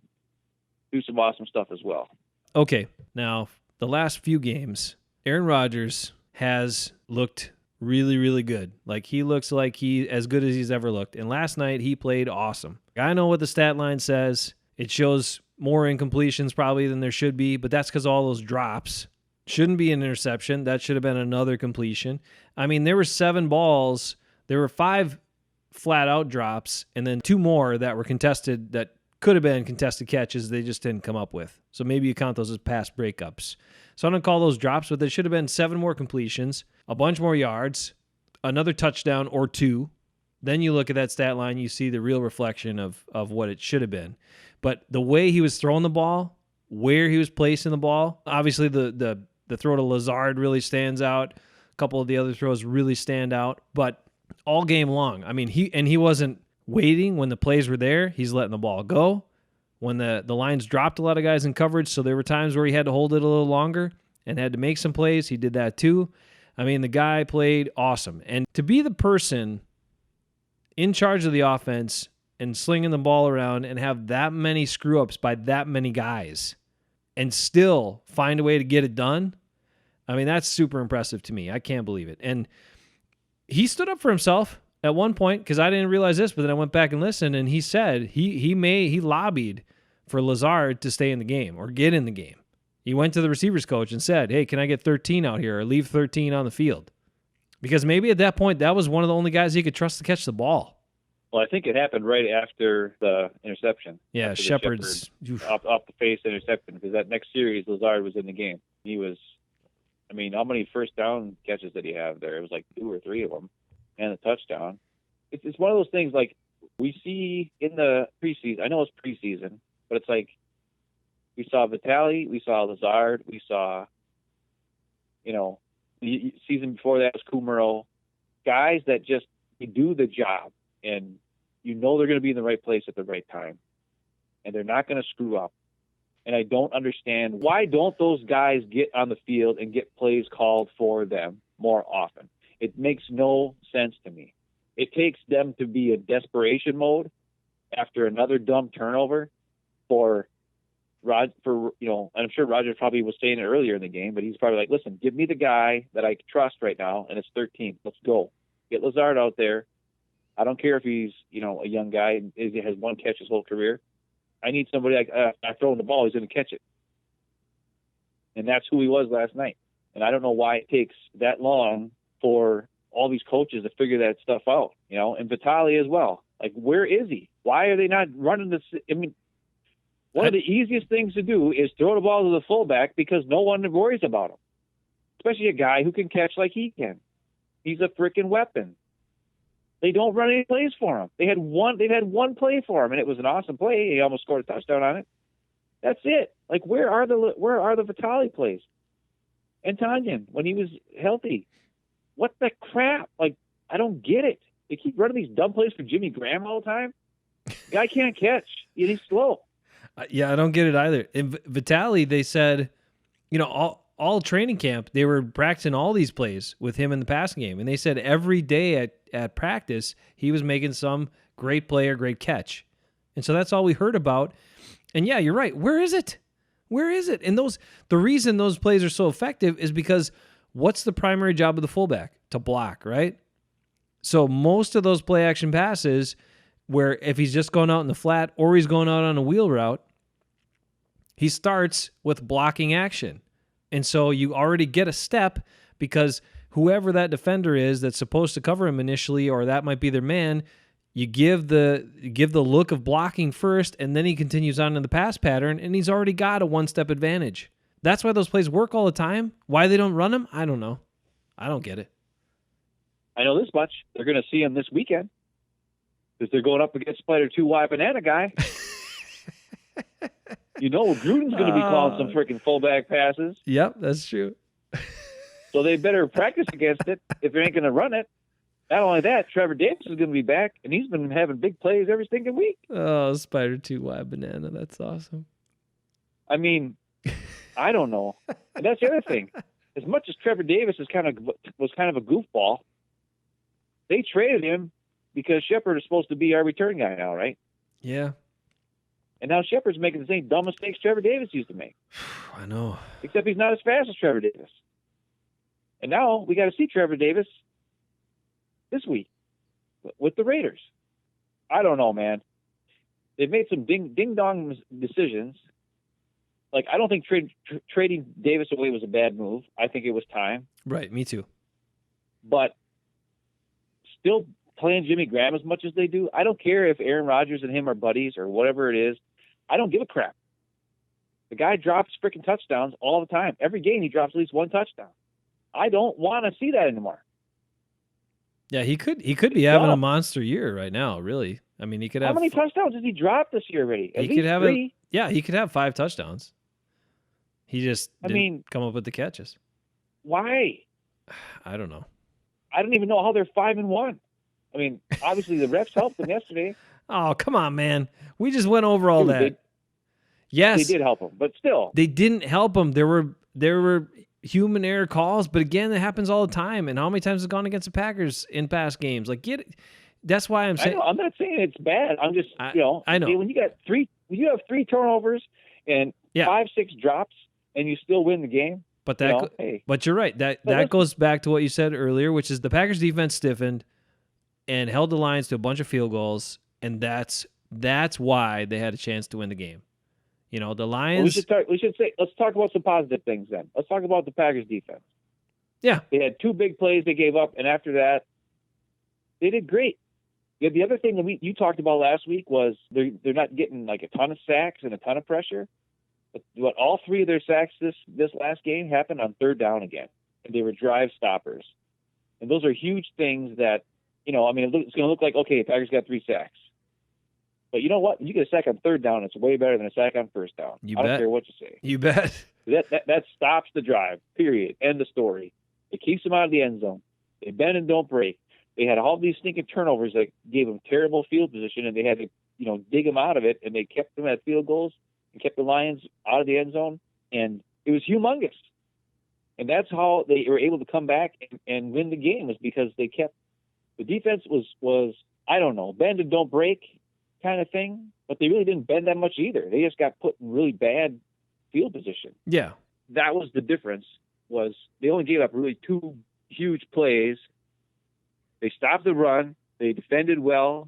S2: do some awesome stuff as well.
S1: Okay, now the last few games, Aaron Rodgers has looked really, really good. Like, he looks like as good as he's ever looked. And last night, he played awesome. I know what the stat line says. It shows more incompletions probably than there should be, but that's because all those drops shouldn't be an interception. That should have been another completion. I mean, there were 7 balls. There were 5 flat-out drops, and then 2 more that were contested that could have been contested catches they just didn't come up with. So maybe you count those as pass breakups. So I don't call those drops, but there should have been 7 more completions, a bunch more yards, another touchdown or 2. Then you look at that stat line, you see the real reflection of what it should have been. But the way he was throwing the ball, where he was placing the ball, obviously the throw to Lazard really stands out. A couple of the other throws really stand out. But all game long, I mean, he wasn't waiting when the plays were there. He's letting the ball go. When the lines dropped a lot of guys in coverage, so there were times where he had to hold it a little longer and had to make some plays. He did that too. I mean, the guy played awesome. And to be the person in charge of the offense and slinging the ball around and have that many screw-ups by that many guys and still find a way to get it done, I mean, that's super impressive to me. I can't believe it. And he stood up for himself. at one point, because I didn't realize this, but then I went back and listened, and he said he lobbied for Lazard to stay in the game or get in the game. He went to the receivers coach and said, hey, can I get 13 out here or leave 13 on the field? Because maybe at that point, that was one of the only guys he could trust to catch the ball.
S2: Well, I think it happened right after the interception.
S1: Yeah, Shepard's
S2: off the face interception, because that next series, Lazard was in the game. He was, I mean, how many first down catches did he have there? It was like 2 or 3 of them, and a touchdown. It's one of those things like we see in the preseason. I know it's preseason, but it's like we saw Vitale, we saw Lazard, we saw, the season before that was Kumaro. Guys that just do the job, and they're going to be in the right place at the right time, and they're not going to screw up. And I don't understand, why don't those guys get on the field and get plays called for them more often? It makes no sense to me. It takes them to be in desperation mode after another dumb turnover and I'm sure Roger probably was saying it earlier in the game, but he's probably like, listen, give me the guy that I trust right now, and it's 13. Let's go. Get Lazard out there. I don't care if he's, a young guy and he has one catch his whole career. I need somebody I throw him the ball, he's going to catch it. And that's who he was last night. And I don't know why it takes that long for all these coaches to figure that stuff out, and Vitale as well. Like, where is he? Why are they not running this? I mean, one of the easiest things to do is throw the ball to the fullback because no one worries about him, especially a guy who can catch like he can. He's a freaking weapon. They don't run any plays for him. They've had one play for him, and it was an awesome play. He almost scored a touchdown on it. That's it. Like, where are the Vitale plays? And Tanyan, when he was healthy, what the crap? Like, I don't get it. They keep running these dumb plays for Jimmy Graham all the time. Guy can't catch. He's slow.
S1: Yeah, I don't get it either. In Vitale, they said, all training camp, they were practicing all these plays with him in the passing game. And they said every day at practice, he was making some great play or great catch. And so that's all we heard about. And yeah, you're right. Where is it? Where is it? And the reason those plays are so effective is because what's the primary job of the fullback? To block, right? So most of those play action passes, where if he's just going out in the flat or he's going out on a wheel route, he starts with blocking action. And so you already get a step because whoever that defender is that's supposed to cover him initially, or that might be their man, you give the look of blocking first, and then he continues on in the pass pattern, and he's already got a one-step advantage. That's why those plays work all the time. Why they don't run them, I don't know. I don't get it.
S2: I know this much. They're going to see him this weekend because they're going up against Spider 2Y Banana guy. Gruden's going to be calling some freaking fullback passes.
S1: Yep, that's true.
S2: So they better practice against it if they ain't going to run it. Not only that, Trevor Davis is going to be back, and he's been having big plays every single week.
S1: Oh, Spider 2Y Banana. That's awesome.
S2: I mean, I don't know. And that's the other thing. As much as Trevor Davis was kind of a goofball, they traded him because Shepard is supposed to be our return guy now, right?
S1: Yeah.
S2: And now Shepard's making the same dumb mistakes Trevor Davis used to make.
S1: I know.
S2: Except he's not as fast as Trevor Davis. And now we got to see Trevor Davis this week with the Raiders. I don't know, man. They've made some ding-dong decisions. Like, I don't think trading Davis away was a bad move. I think it was time.
S1: Right, me too.
S2: But still playing Jimmy Graham as much as they do, I don't care if Aaron Rodgers and him are buddies or whatever it is. I don't give a crap. The guy drops freaking touchdowns all the time. Every game he drops at least one touchdown. I don't want to see that anymore.
S1: Yeah, he could be having a monster year right now, really. I mean, he could have...
S2: How many touchdowns has he dropped this year already?
S1: He could have 3. He could have 5 touchdowns. He just didn't come up with the catches.
S2: Why?
S1: I don't know.
S2: I don't even know how they're 5-1. I mean, obviously the refs helped them yesterday.
S1: Oh, come on, man. We just went over all that. Yes.
S2: They did help them, but still.
S1: They didn't help them. There were human error calls, but again, that happens all the time. And how many times has it gone against the Packers in past games? Like, get it. That's why I'm saying.
S2: I'm not saying it's bad. I'm just, I know. When you have 3 turnovers and 5-6 drops, and you still win the game.
S1: But but you're right. That goes back to what you said earlier, which is the Packers defense stiffened. and held the Lions to a bunch of field goals, and that's why they had a chance to win the game. You know, the Lions.
S2: Well, let's talk about some positive things then. Let's talk about the Packers defense.
S1: Yeah.
S2: They had 2 big plays they gave up, and after that, they did great. Yeah, the other thing that you talked about last week was they're not getting like a ton of sacks and a ton of pressure. But all 3 of their sacks this last game happened on 3rd down again, and they were drive stoppers. And those are huge things that, you know, I mean, it's going to look like, okay, Packers got 3 sacks. But you know what? You get a sack on 3rd down, it's way better than a sack on 1st down. I don't care what you say.
S1: You bet.
S2: That stops the drive, period. End of story. It keeps them out of the end zone. They bend and don't break. They had all these stinking turnovers that gave them terrible field position, and they had to, you know, dig them out of it, and they kept them at field goals and kept the Lions out of the end zone, and it was humongous. And that's how they were able to come back and win the game, was because they kept the defense was I don't know, bend and don't break kind of thing, but they really didn't bend that much either. They just got put in really bad field position.
S1: Yeah.
S2: That was the difference, was they only gave up really 2 huge plays. They stopped the run. They defended well.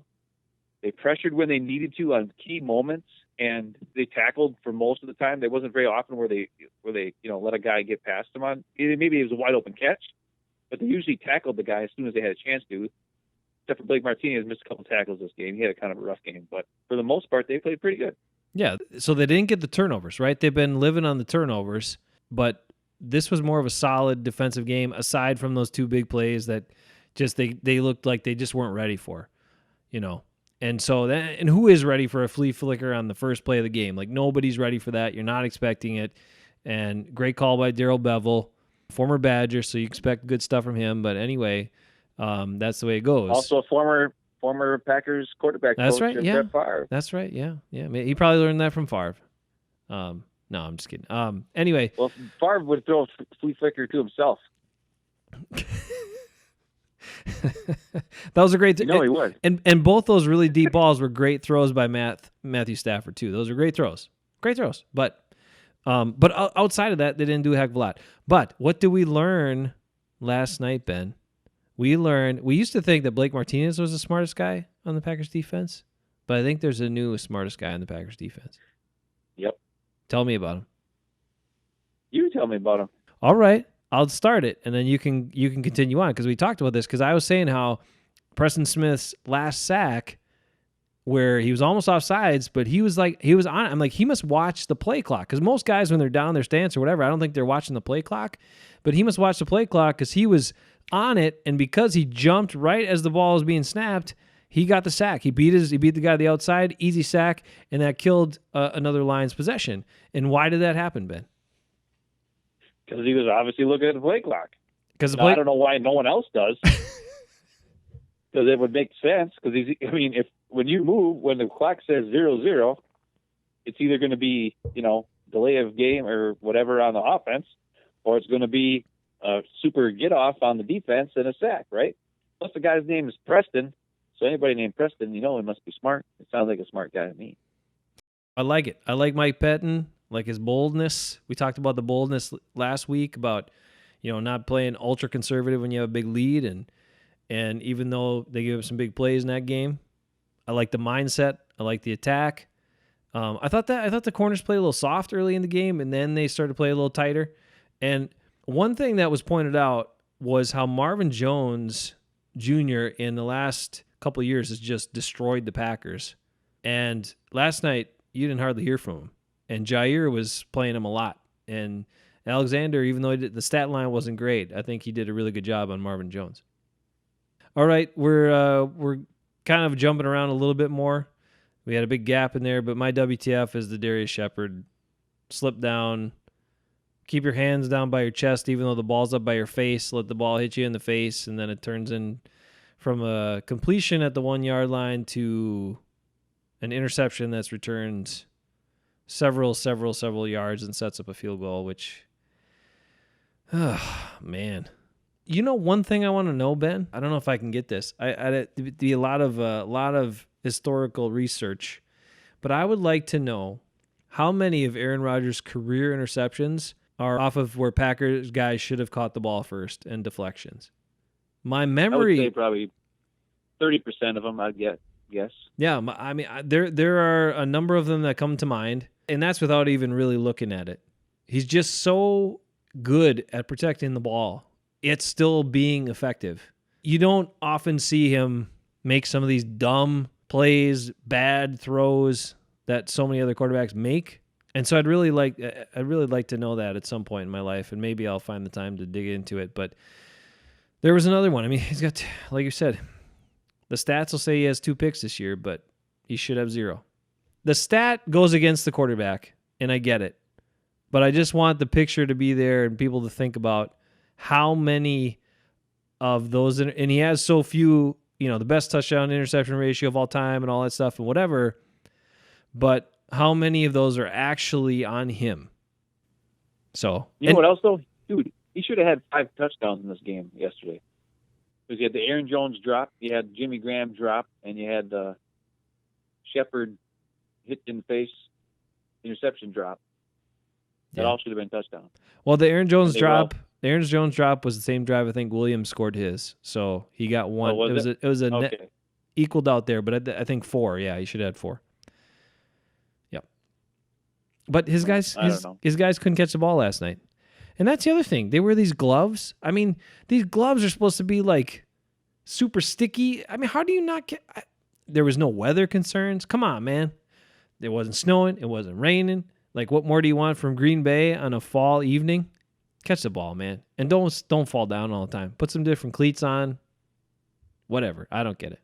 S2: They pressured when they needed to on key moments, and they tackled for most of the time. There wasn't very often where they you know, let a guy get past them on. Maybe it was a wide open catch, but they usually tackled the guy as soon as they had a chance to. Except for Blake Martinez missed a couple tackles this game. He had a kind of a rough game, but for the most part, they played pretty good.
S1: Yeah, so they didn't get the turnovers, right? They've been living on the turnovers, but this was more of a solid defensive game aside from those 2 big plays that just they looked like they just weren't ready for, you know. And so and who is ready for a flea flicker on the first play of the game? Like, nobody's ready for that. You're not expecting it. And great call by Darrell Bevel, former Badger, so you expect good stuff from him. But anyway, that's the way it goes.
S2: Also a former Packers quarterback
S1: That's
S2: coach,
S1: right, yeah.
S2: Brett Favre.
S1: That's right, yeah. He probably learned that from Favre. No, I'm just kidding. Anyway.
S2: Well, Favre would throw a flea flicker to himself.
S1: That was a great.
S2: He would.
S1: And both those really deep balls were great throws by Matthew Stafford too. Those are great throws. But outside of that, they didn't do a heck of a lot. But what did we learn last night, Ben? We used to think that Blake Martinez was the smartest guy on the Packers defense, but I think there's a new smartest guy on the Packers defense.
S2: Yep.
S1: Tell me about him.
S2: You tell me about him.
S1: All right. I'll start it, and then you can continue on, because we talked about this, because I was saying how Preston Smith's last sack, where he was almost offsides, but he was on it. I'm like, he must watch the play clock, because most guys, when they're down their stance or whatever, I don't think they're watching the play clock, but he must watch the play clock because he was on it, and because he jumped right as the ball was being snapped, he got the sack. He beat the guy to the outside, easy sack, and that killed another Lions possession. And why did that happen, Ben?
S2: Because he was obviously looking at the play clock. I don't know why no one else does. Because it would make sense. Because when you move, when the clock says 0-0, it's either going to be, you know, delay of game or whatever on the offense, or it's going to be a super get off on the defense and a sack, right? Plus the guy's name is Preston, so anybody named Preston, you know, he must be smart. It sounds like a smart guy to me. I
S1: like it. I like Mike Pettin. Like his boldness. We talked about the boldness last week about, you know, not playing ultra conservative when you have a big lead, and even though they gave up some big plays in that game, I like the mindset. I like the attack. I thought the corners played a little soft early in the game, and then they started to play a little tighter. And one thing that was pointed out was how Marvin Jones Jr. in the last couple of years has just destroyed the Packers. And last night you didn't hardly hear from him. And Jair was playing him a lot. And Alexander, even though the stat line wasn't great, I think he did a really good job on Marvin Jones. All right, we're kind of jumping around a little bit more. We had a big gap in there, but my WTF is the Darius Shepard slip down. Keep your hands down by your chest, even though the ball's up by your face. Let the ball hit you in the face, and then it turns in from a completion at the 1 yard line to an interception that's returned several yards and sets up a field goal, which, man. You know, one thing I want to know, Ben, I don't know if I can get this. It'd be a lot of historical research, but I would like to know how many of Aaron Rodgers' career interceptions are off of where Packers guys should have caught the ball first and deflections. My memory,
S2: I would say probably 30% of them, I'd guess.
S1: Yeah, I mean, there are a number of them that come to mind, and that's without even really looking at it. He's just so good at protecting the ball. It's still being effective. You don't often see him make some of these dumb plays, bad throws that so many other quarterbacks make. And so I'd really like to know that at some point in my life, and maybe I'll find the time to dig into it. But there was another one. I mean, he's got, like you said, the stats will say he has 2 picks this year, but he should have 0. The stat goes against the quarterback, and I get it. But I just want the picture to be there and people to think about how many of those, and he has so few, the best touchdown interception ratio of all time and all that stuff and whatever, but how many of those are actually on him? So,
S2: you know what else though? Dude, he should have had 5 touchdowns in this game yesterday. Because you had the Aaron Jones drop, you had Jimmy Graham drop, and you had the Shepard hit in the face interception drop. That all should have been touchdowns.
S1: Well, the Aaron Jones drop was the same drive I think Williams scored his. So he got 1.
S2: Oh,
S1: it was a
S2: okay.
S1: net equaled out there, but I think 4. Yeah, he should have had 4. Yep. But his guys couldn't catch the ball last night. And that's the other thing. They wear these gloves. I mean, these gloves are supposed to be like super sticky. I mean, how do you not get... There was no weather concerns. Come on, man. It wasn't snowing. It wasn't raining. Like, what more do you want from Green Bay on a fall evening? Catch the ball, man. And don't fall down all the time. Put some different cleats on. Whatever. I don't get it.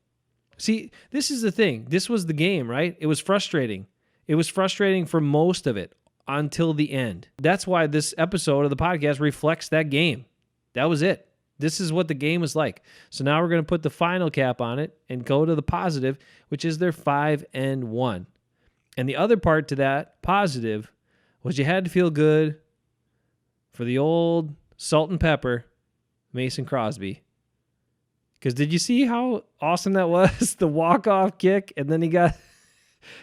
S1: See, this is the thing. This was the game, right? It was frustrating. It was frustrating for most of it until the end. That's why this episode of the podcast reflects that game. That was it. This is what the game was like. So now we're going to put the final cap on it and go to the positive, which is their 5-1. And the other part to that positive was you had to feel good for the old salt and pepper, Mason Crosby. Because did you see how awesome that was? The walk-off kick, and then he got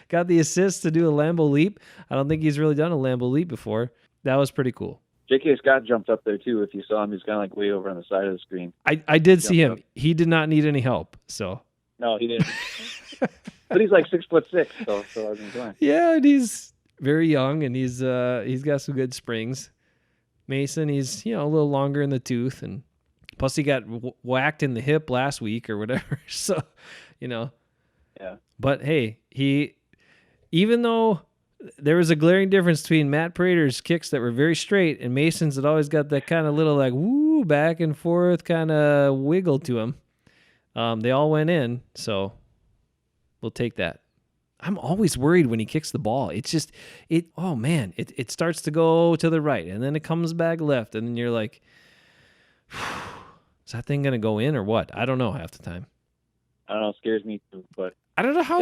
S1: the assist to do a Lambeau leap. I don't think he's really done a Lambeau leap before. That was pretty cool.
S2: J.K. Scott jumped up there, too. If you saw him, he's kind of like way over on the side of the screen.
S1: I did see him. Up. He did not need any help, so.
S2: No, he didn't. But he's like 6'6", so I was enjoying.
S1: Yeah, and he's very young, and he's got some good springs. Mason, he's a little longer in the tooth, and plus he got whacked in the hip last week or whatever. So, Yeah. But hey, even though there was a glaring difference between Matt Prater's kicks that were very straight and Mason's that always got that kind of little like woo back and forth kind of wiggle to him. They all went in, so we'll take that. I'm always worried when he kicks the ball. It's just, it starts to go to the right, and then it comes back left, and then you're like, is that thing going to go in or what? I don't know half the time.
S2: I don't know. It scares me too, but
S1: I don't know how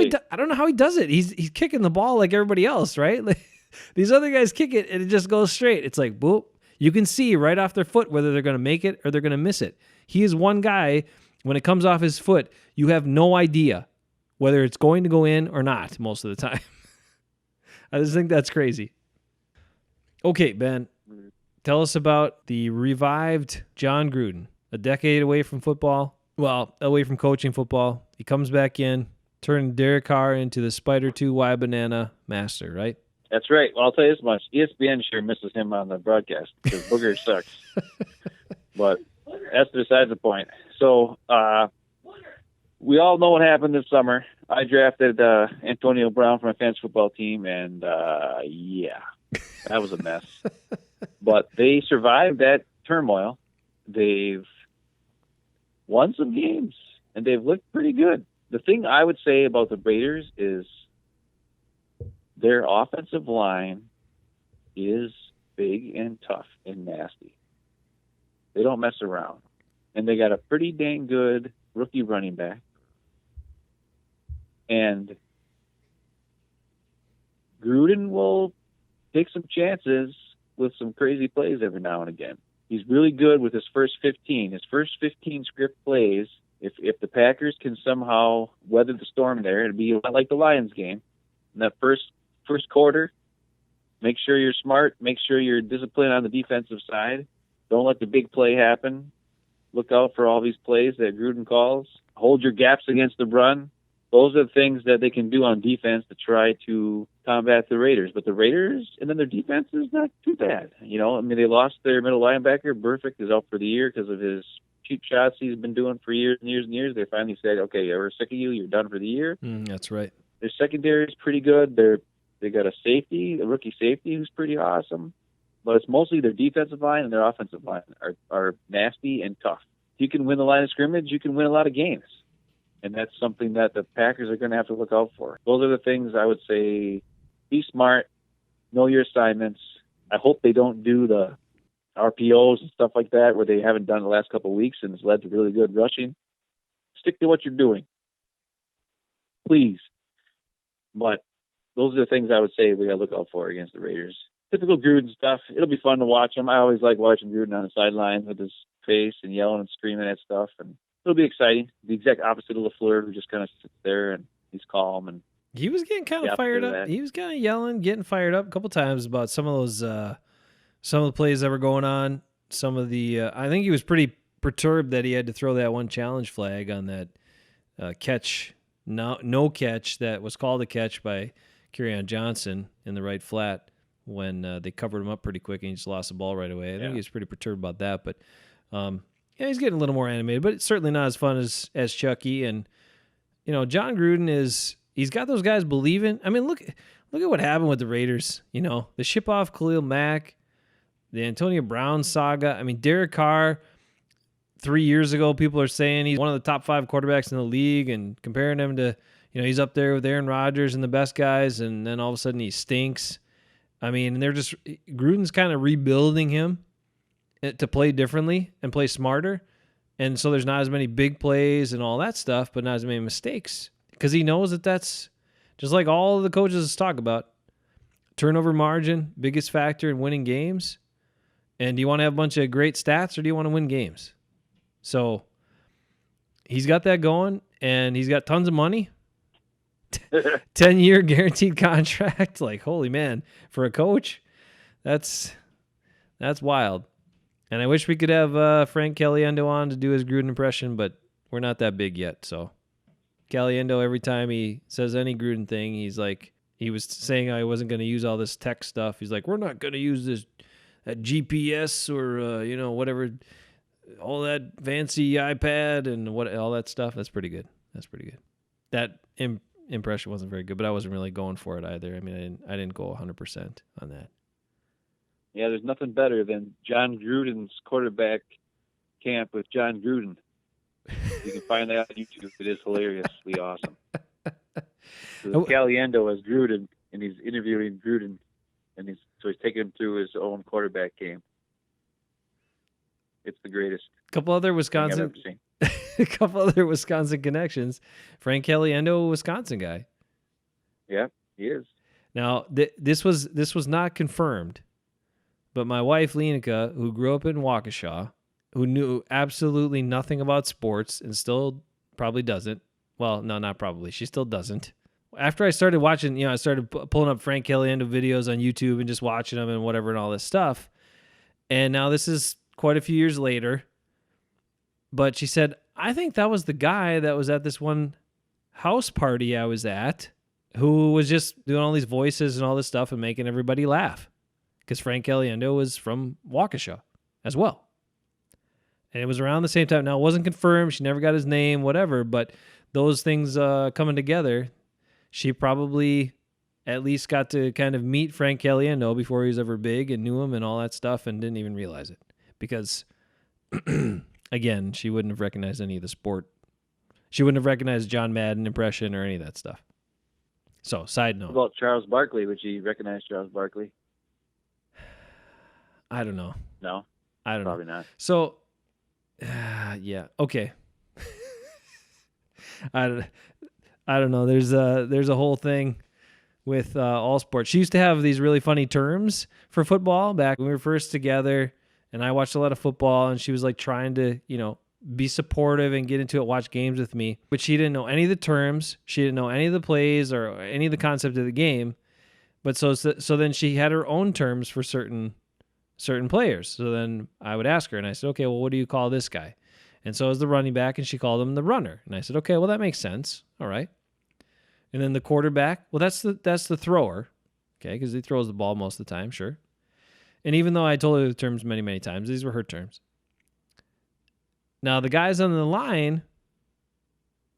S1: he does it. He's kicking the ball like everybody else, right? Like, these other guys kick it, and it just goes straight. It's like, boop. You can see right off their foot whether they're going to make it or they're going to miss it. He is one guy, when it comes off his foot, you have no idea whether it's going to go in or not most of the time. I just think that's crazy. Okay, Ben, tell us about the revived John Gruden. A decade away from football. Well, away from coaching football. He comes back in, turned Derek Carr into the Spider 2 Y Banana master, right?
S2: That's right. Well, I'll tell you this much. ESPN sure misses him on the broadcast because Booger sucks. But that's besides the point. So, we all know what happened this summer. I drafted Antonio Brown from a fantasy football team, and that was a mess. But they survived that turmoil. They've won some games, and they've looked pretty good. The thing I would say about the Raiders is their offensive line is big and tough and nasty. They don't mess around. And they got a pretty dang good rookie running back. And Gruden will take some chances with some crazy plays every now and again. He's really good with his first 15. His first 15 script plays, if the Packers can somehow weather the storm there, it'll be a lot like the Lions game. In that first quarter, make sure you're smart. Make sure you're disciplined on the defensive side. Don't let the big play happen. Look out for all these plays that Gruden calls. hold your gaps against the run. Those are the things that they can do on defense to try to combat the Raiders. But the Raiders, and then their defense is not too bad. They lost their middle linebacker. Burfict is out for the year because of his cheap shots he's been doing for years and years and years. They finally said, okay, we're sick of you. You're done for the year.
S1: That's right.
S2: Their secondary is pretty good. They got a rookie safety who's pretty awesome. But it's mostly their defensive line and their offensive line are nasty and tough. If you can win the line of scrimmage, you can win a lot of games. And that's something that the Packers are going to have to look out for. Those are the things I would say. Be smart. Know your assignments. I hope they don't do the RPOs and stuff like that where they haven't done the last couple of weeks and it's led to really good rushing. Stick to what you're doing. Please. But those are the things I would say we got to look out for against the Raiders. Typical Gruden stuff. It'll be fun to watch him. I always like watching Gruden on the sideline with his face and yelling and screaming at stuff. And it'll be exciting. The exact opposite of LaFleur, who just kind of sits there and he's calm. And
S1: he was getting kind of fired up. He was kind of yelling, getting fired up a couple times about some of those, some of the plays that were going on. Some of the, I think he was pretty perturbed that he had to throw that one challenge flag on that catch, no catch that was called a catch by Kerryon Johnson in the right flat when they covered him up pretty quick and he just lost the ball right away. I think he was pretty perturbed about that, but he's getting a little more animated, but it's certainly not as fun as Chucky. And, John Gruden he's got those guys believing. I mean, look at what happened with the Raiders, the ship off Khalil Mack, the Antonio Brown saga. I mean, Derek Carr, 3 years ago, people are saying he's one of the top 5 quarterbacks in the league and comparing him to, he's up there with Aaron Rodgers and the best guys. And then all of a sudden he stinks. I mean, Gruden's kind of rebuilding him to play differently and play smarter. And so there's not as many big plays and all that stuff, but not as many mistakes. Because he knows that's just like all of the coaches talk about. Turnover margin, biggest factor in winning games. And do you want to have a bunch of great stats or do you want to win games? So he's got that going and he's got tons of money. 10-year guaranteed contract. Like, holy man, for a coach, that's wild. And I wish we could have Frank Caliendo on to do his Gruden impression, but we're not that big yet. So Caliendo, every time he says any Gruden thing, he's like, he was saying I wasn't going to use all this tech stuff. He's like, we're not going to use this GPS or whatever, all that fancy iPad and all that stuff. That's pretty good. That impression wasn't very good, but I wasn't really going for it either. I mean, I didn't go 100% on that.
S2: Yeah, there's nothing better than John Gruden's quarterback camp with John Gruden. You can find that on YouTube. It is hilariously awesome. So Caliendo as Gruden, and he's interviewing Gruden, and he's taking him through his own quarterback camp. It's the greatest.
S1: A couple other Wisconsin connections. Frank Caliendo, a Wisconsin guy.
S2: Yeah, he is.
S1: Now, this was not confirmed, but my wife, Lenica, who grew up in Waukesha, who knew absolutely nothing about sports and still probably doesn't. Well, no, not probably. She still doesn't. After I started watching, I started pulling up Frank Caliendo videos on YouTube and just watching them and whatever and all this stuff. And now this is quite a few years later. But she said, I think that was the guy that was at this one house party I was at who was just doing all these voices and all this stuff and making everybody laugh. Because Frank Caliendo was from Waukesha as well. And it was around the same time. Now, it wasn't confirmed. She never got his name, whatever. But those things coming together, she probably at least got to kind of meet Frank Caliendo before he was ever big and knew him and all that stuff and didn't even realize it. Because, again, she wouldn't have recognized any of the sport. She wouldn't have recognized John Madden impression or any of that stuff. So, side note.
S2: What about Charles Barkley? Would you recognize Charles Barkley?
S1: I don't know.
S2: No?
S1: I don't know.
S2: Probably not.
S1: So, yeah. Okay. I don't know. There's a whole thing with all sports. She used to have these really funny terms for football back when we were first together, and I watched a lot of football, and she was like trying to, be supportive and get into it, watch games with me. But she didn't know any of the terms. She didn't know any of the plays or any of the concept of the game. But so then she had her own terms for certain players. So then I would ask her, and I said, okay, well, what do you call this guy? And so is the running back, and she called him the runner. And I said, okay, well, that makes sense. All right. And then the quarterback, well, that's the thrower, okay, because he throws the ball most of the time, sure. And even though I told her the terms many, many times, these were her terms. Now, the guys on the line,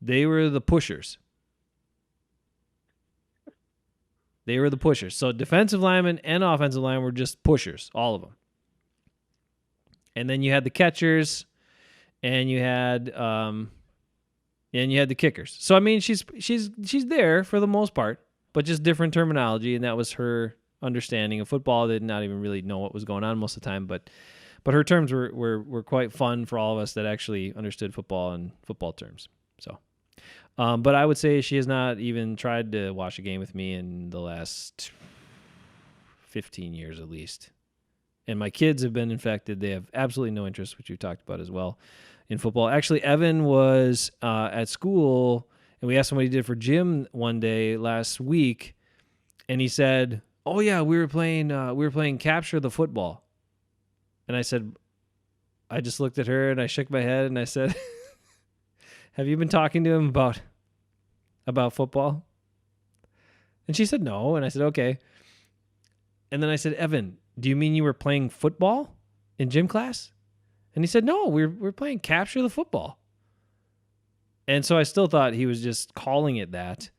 S1: they were the pushers. They were the pushers. So defensive linemen and offensive linemen were just pushers, all of them. And then you had the catchers, and you had the kickers. So I mean, she's there for the most part, but just different terminology, and that was her understanding of football. They did not even really know what was going on most of the time, but her terms were quite fun for all of us that actually understood football and football terms. So, but I would say she has not even tried to watch a game with me in the last 15 years at least. And my kids have been infected. They have absolutely no interest, which we talked about as well, in football. Actually, Evan was at school, and we asked him what he did for gym one day last week, and he said, "Oh yeah, we were playing capture the football." And I said, I just looked at her and I shook my head and I said, "Have you been talking to him about football?" And she said no, and I said okay. And then I said, "Evan, do you mean you were playing football in gym class?" And he said, "No, we're playing capture the football." And so I still thought he was just calling it that.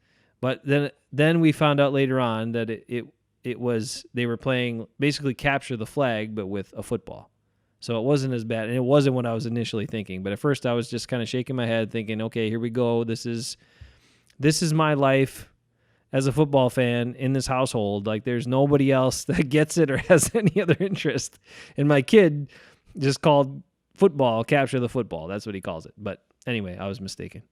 S1: But then we found out later on that it was, they were playing basically capture the flag, but with a football. So it wasn't as bad. And it wasn't what I was initially thinking. But at first I was just kind of shaking my head thinking, okay, here we go. This is my life as a football fan in this household. Like, there's nobody else that gets it or has any other interest. And my kid just called football capture the football. That's what he calls it. But anyway, I was mistaken.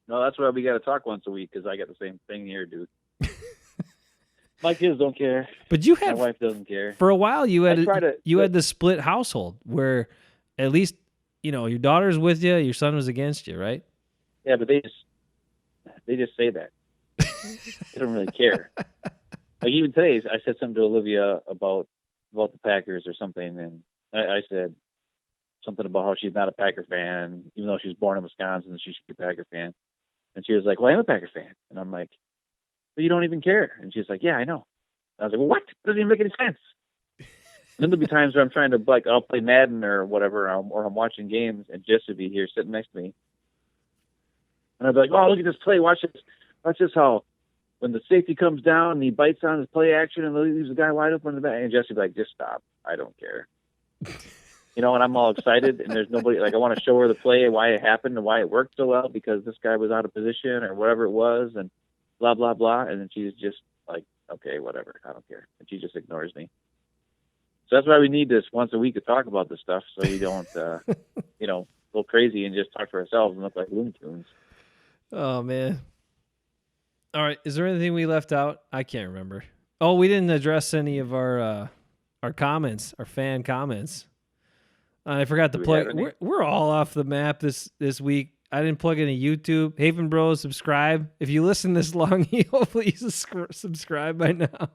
S2: No, that's why we got to talk once a week, because I got the same thing here, dude. My kids don't care.
S1: But you had,
S2: my wife doesn't care.
S1: For a while, you had the split household where at least, your daughter's with you, your son was against you, right?
S2: Yeah, but they just say that. They don't really care. Like even today, I said something to Olivia about the Packers or something, and I said something about how she's not a Packer fan, even though she was born in Wisconsin and she should be a Packer fan. And she was like, "Well, I'm a Packer fan." And I'm like, "But you don't even care." And she's like, "Yeah, I know." And I was like, "Well, what? It doesn't even make any sense." Then there'll be times where I'm trying to, like, I'll play Madden or whatever, or I'm watching games, and Jess would be here sitting next to me. And I'd be like, "Oh, look at this play. Watch this. Watch this how when the safety comes down and he bites on his play action and leaves the guy wide open in the back." And Jess would be like, "Just stop. I don't care." And I'm all excited, and there's nobody, like, I want to show her the play, why it happened and why it worked so well, because this guy was out of position or whatever it was, and blah, blah, blah. And then she's just like, "Okay, whatever. I don't care." And she just ignores me. So that's why we need this once a week to talk about this stuff, so we don't, go crazy and just talk to ourselves and look like Looney Tunes.
S1: Oh, man. All right. Is there anything we left out? I can't remember. Oh, we didn't address any of our comments, our fan comments. I forgot to plug. We're all off the map this week. I didn't plug in a YouTube. Hafeman Bros, subscribe. If you listen this long, hopefully you subscribe by now.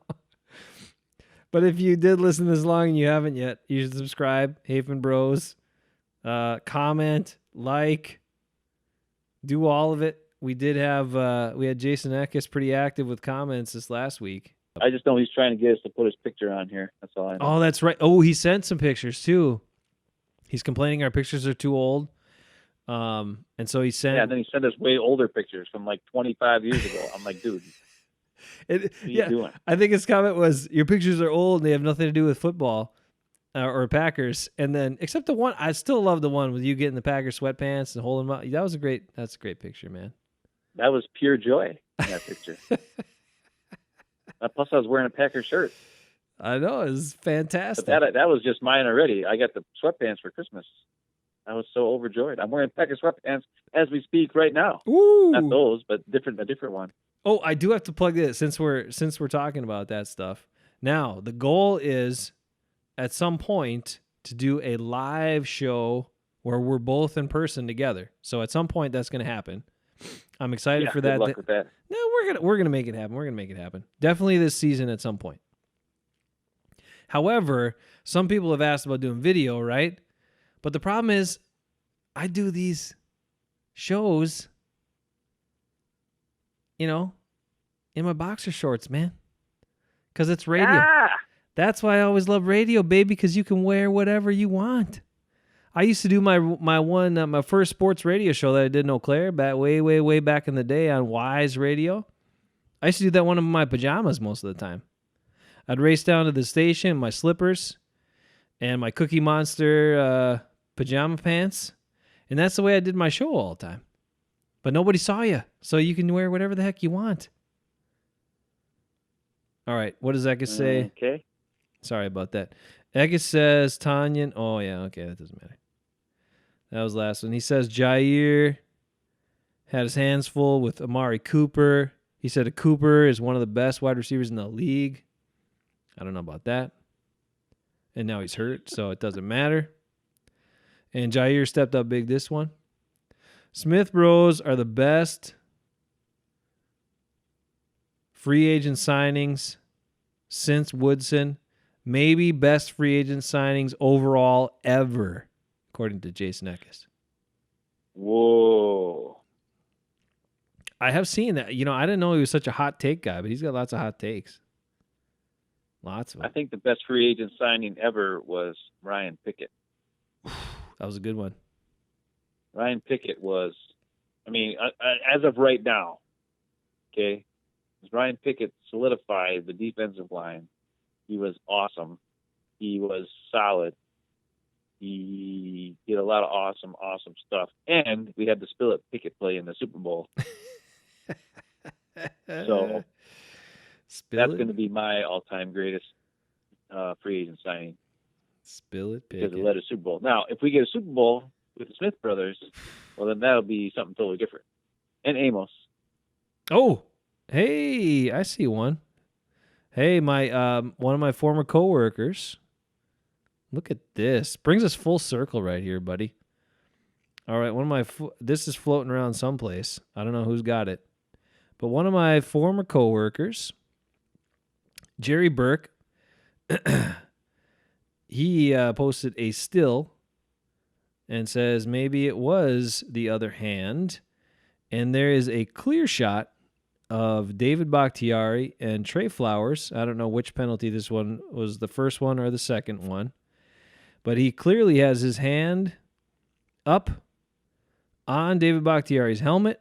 S1: But if you did listen this long and you haven't yet, you should subscribe. Hafeman Bros. Comment, like, do all of it. We did have we had Jason Eckes pretty active with comments this last week.
S2: I just know he's trying to get us to put his picture on here. That's all I know.
S1: Oh, that's right. Oh, he sent some pictures too. He's complaining our pictures are too old. And so he sent...
S2: Yeah, and then he sent us way older pictures from like 25 years ago. I'm like, dude, what are you doing?
S1: I think his comment was, your pictures are old and they have nothing to do with football or Packers. And then, except the one, I still love the one with you getting the Packers sweatpants and holding them up. That's a great picture, man.
S2: That was pure joy in that picture. Plus, I was wearing a Packers shirt.
S1: I know, it was fantastic.
S2: But that was just mine already. I got the sweatpants for Christmas. I was so overjoyed. I'm wearing Packers sweatpants as we speak right now.
S1: Ooh.
S2: Not those, but a different one.
S1: Oh, I do have to plug this since we're talking about that stuff. Now, the goal is at some point to do a live show where we're both in person together. So at some point that's going to happen. I'm excited for that.
S2: Good luck with that.
S1: No, we're gonna make it happen. We're gonna make it happen. Definitely this season at some point. However, some people have asked about doing video, right? But the problem is I do these shows, in my boxer shorts, man. Because it's radio.
S2: Ah!
S1: That's why I always love radio, baby, because you can wear whatever you want. I used to do my first sports radio show that I did in Eau Claire way back in the day on Wise Radio. I used to do that one in my pajamas most of the time. I'd race down to the station in my slippers and my Cookie Monster pajama pants, and that's the way I did my show all the time. But nobody saw you, so you can wear whatever the heck you want. All right, what does Ekis say?
S2: Okay.
S1: Sorry about that. Ekis says Tanyan. Oh, yeah, okay, that doesn't matter. That was the last one. He says Jair had his hands full with Amari Cooper. He said Cooper is one of the best wide receivers in the league. I don't know about that. And now he's hurt, so it doesn't matter. And Jair stepped up big this one. Smith Bros are the best free agent signings since Woodson. Maybe best free agent signings overall ever, according to Jason Ekis.
S2: Whoa.
S1: I have seen that. I didn't know he was such a hot take guy, but he's got lots of hot takes. Lots of them.
S2: I think the best free agent signing ever was Ryan Pickett.
S1: That was a good one.
S2: Ryan Pickett was, as of right now, okay, Ryan Pickett solidified the defensive line. He was awesome. He was solid. He did a lot of awesome stuff. And we had the Spillet Pickett play in the Super Bowl. So that's going to be my all-time greatest free agent signing.
S1: Spillet Pickett.
S2: Because it led to Super Bowl. Now, if we get a Super Bowl with the Smith brothers, well, then that'll be something totally different. And Amos.
S1: Oh, hey, I see one. Hey, my one of my former coworkers. Look at this. Brings us full circle right here, buddy. All right, this is floating around someplace. I don't know who's got it. But one of my former coworkers, Jerry Burke, he posted a still and says maybe it was the other hand. And there is a clear shot of David Bakhtiari and Trey Flowers. I don't know which penalty this one was, the first one or the second one. But he clearly has his hand up on David Bakhtiari's helmet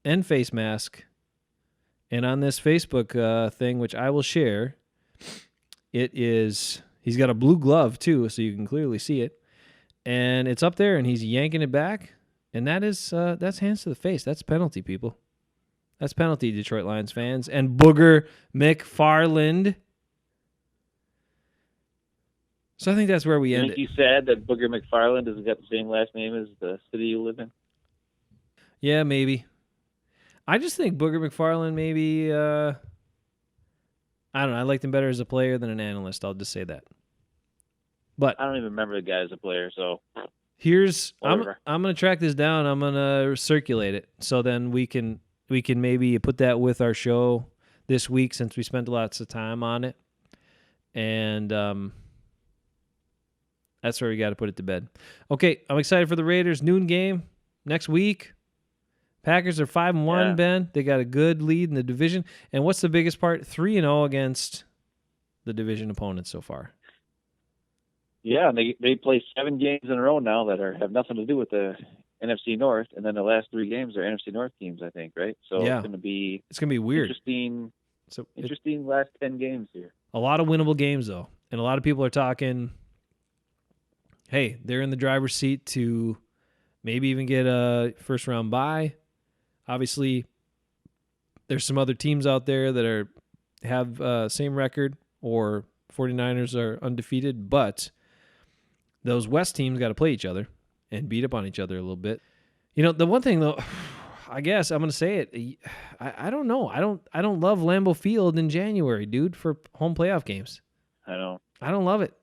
S1: and face mask. And on this Facebook thing, which I will share, he's got a blue glove too, so you can clearly see it. And it's up there, and he's yanking it back. And that's hands to the face. That's penalty, people. That's penalty, Detroit Lions fans. And Booger McFarland. So I think that's where we end it.
S2: You said that Booger McFarland has got the same last name as the city you live in?
S1: Yeah, maybe. I just think Booger McFarland maybe, I don't know. I liked him better as a player than an analyst. I'll just say that. But
S2: I don't even remember the guy as a player, so
S1: I'm going to track this down. I'm going to circulate it. So then we can maybe put that with our show this week since we spent lots of time on it. And that's where we got to put it to bed. Okay, I'm excited for the Raiders noon game next week. Packers are 5-1, Ben. They got a good lead in the division. And what's the biggest part? 3-0 against the division opponents so far.
S2: Yeah, and they play 7 games in a row now that have nothing to do with the NFC North, and then the last 3 games are NFC North teams, I think, right? So
S1: yeah.
S2: It's going to be
S1: weird.
S2: Interesting last 10 games here.
S1: A lot of winnable games, though. And a lot of people are talking, hey, they're in the driver's seat to maybe even get a first-round bye. Obviously, there's some other teams out there that have same record, or 49ers are undefeated, but those West teams got to play each other and beat up on each other a little bit. The one thing, though, I guess I'm going to say it. I don't know. I don't love Lambeau Field in January, dude, for home playoff games.
S2: I
S1: don't love it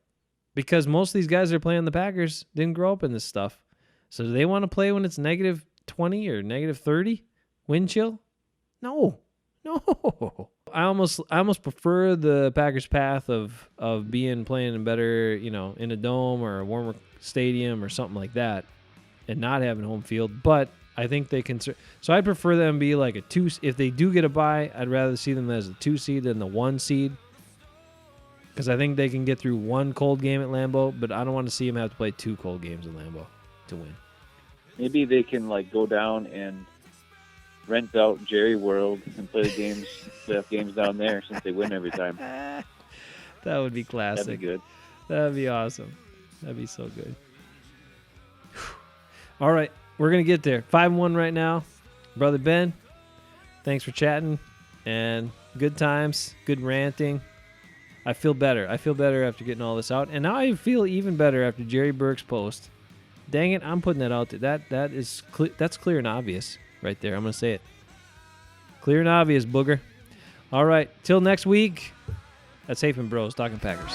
S1: because most of these guys that are playing the Packers didn't grow up in this stuff. So do they want to play when it's -20 or -30 wind chill? No. I almost prefer the Packers' path of playing better, in a dome or a warmer stadium or something like that. and not having home field, but I think they can. So I'd prefer them be like a 2. If they do get a bye, I'd rather see them as a 2 seed than the 1 seed, because I think they can get through 1 cold game at Lambeau, but I don't want to see them have to play 2 cold games at Lambeau to win.
S2: Maybe they can like go down and rent out Jerry World and play the games, playoff games down there, since they win every time.
S1: That would be classic.
S2: That'd be good.
S1: That'd be awesome. That'd be so good. All right, we're gonna get there. 5-1 right now, brother Ben. Thanks for chatting and good times, good ranting. I feel better. I feel better after getting all this out, and now I feel even better after Jerry Burke's post. Dang it, I'm putting that out there. That's clear and obvious right there. I'm gonna say it. Clear and obvious, booger. All right, till next week. That's Hafeman Bros talking Packers.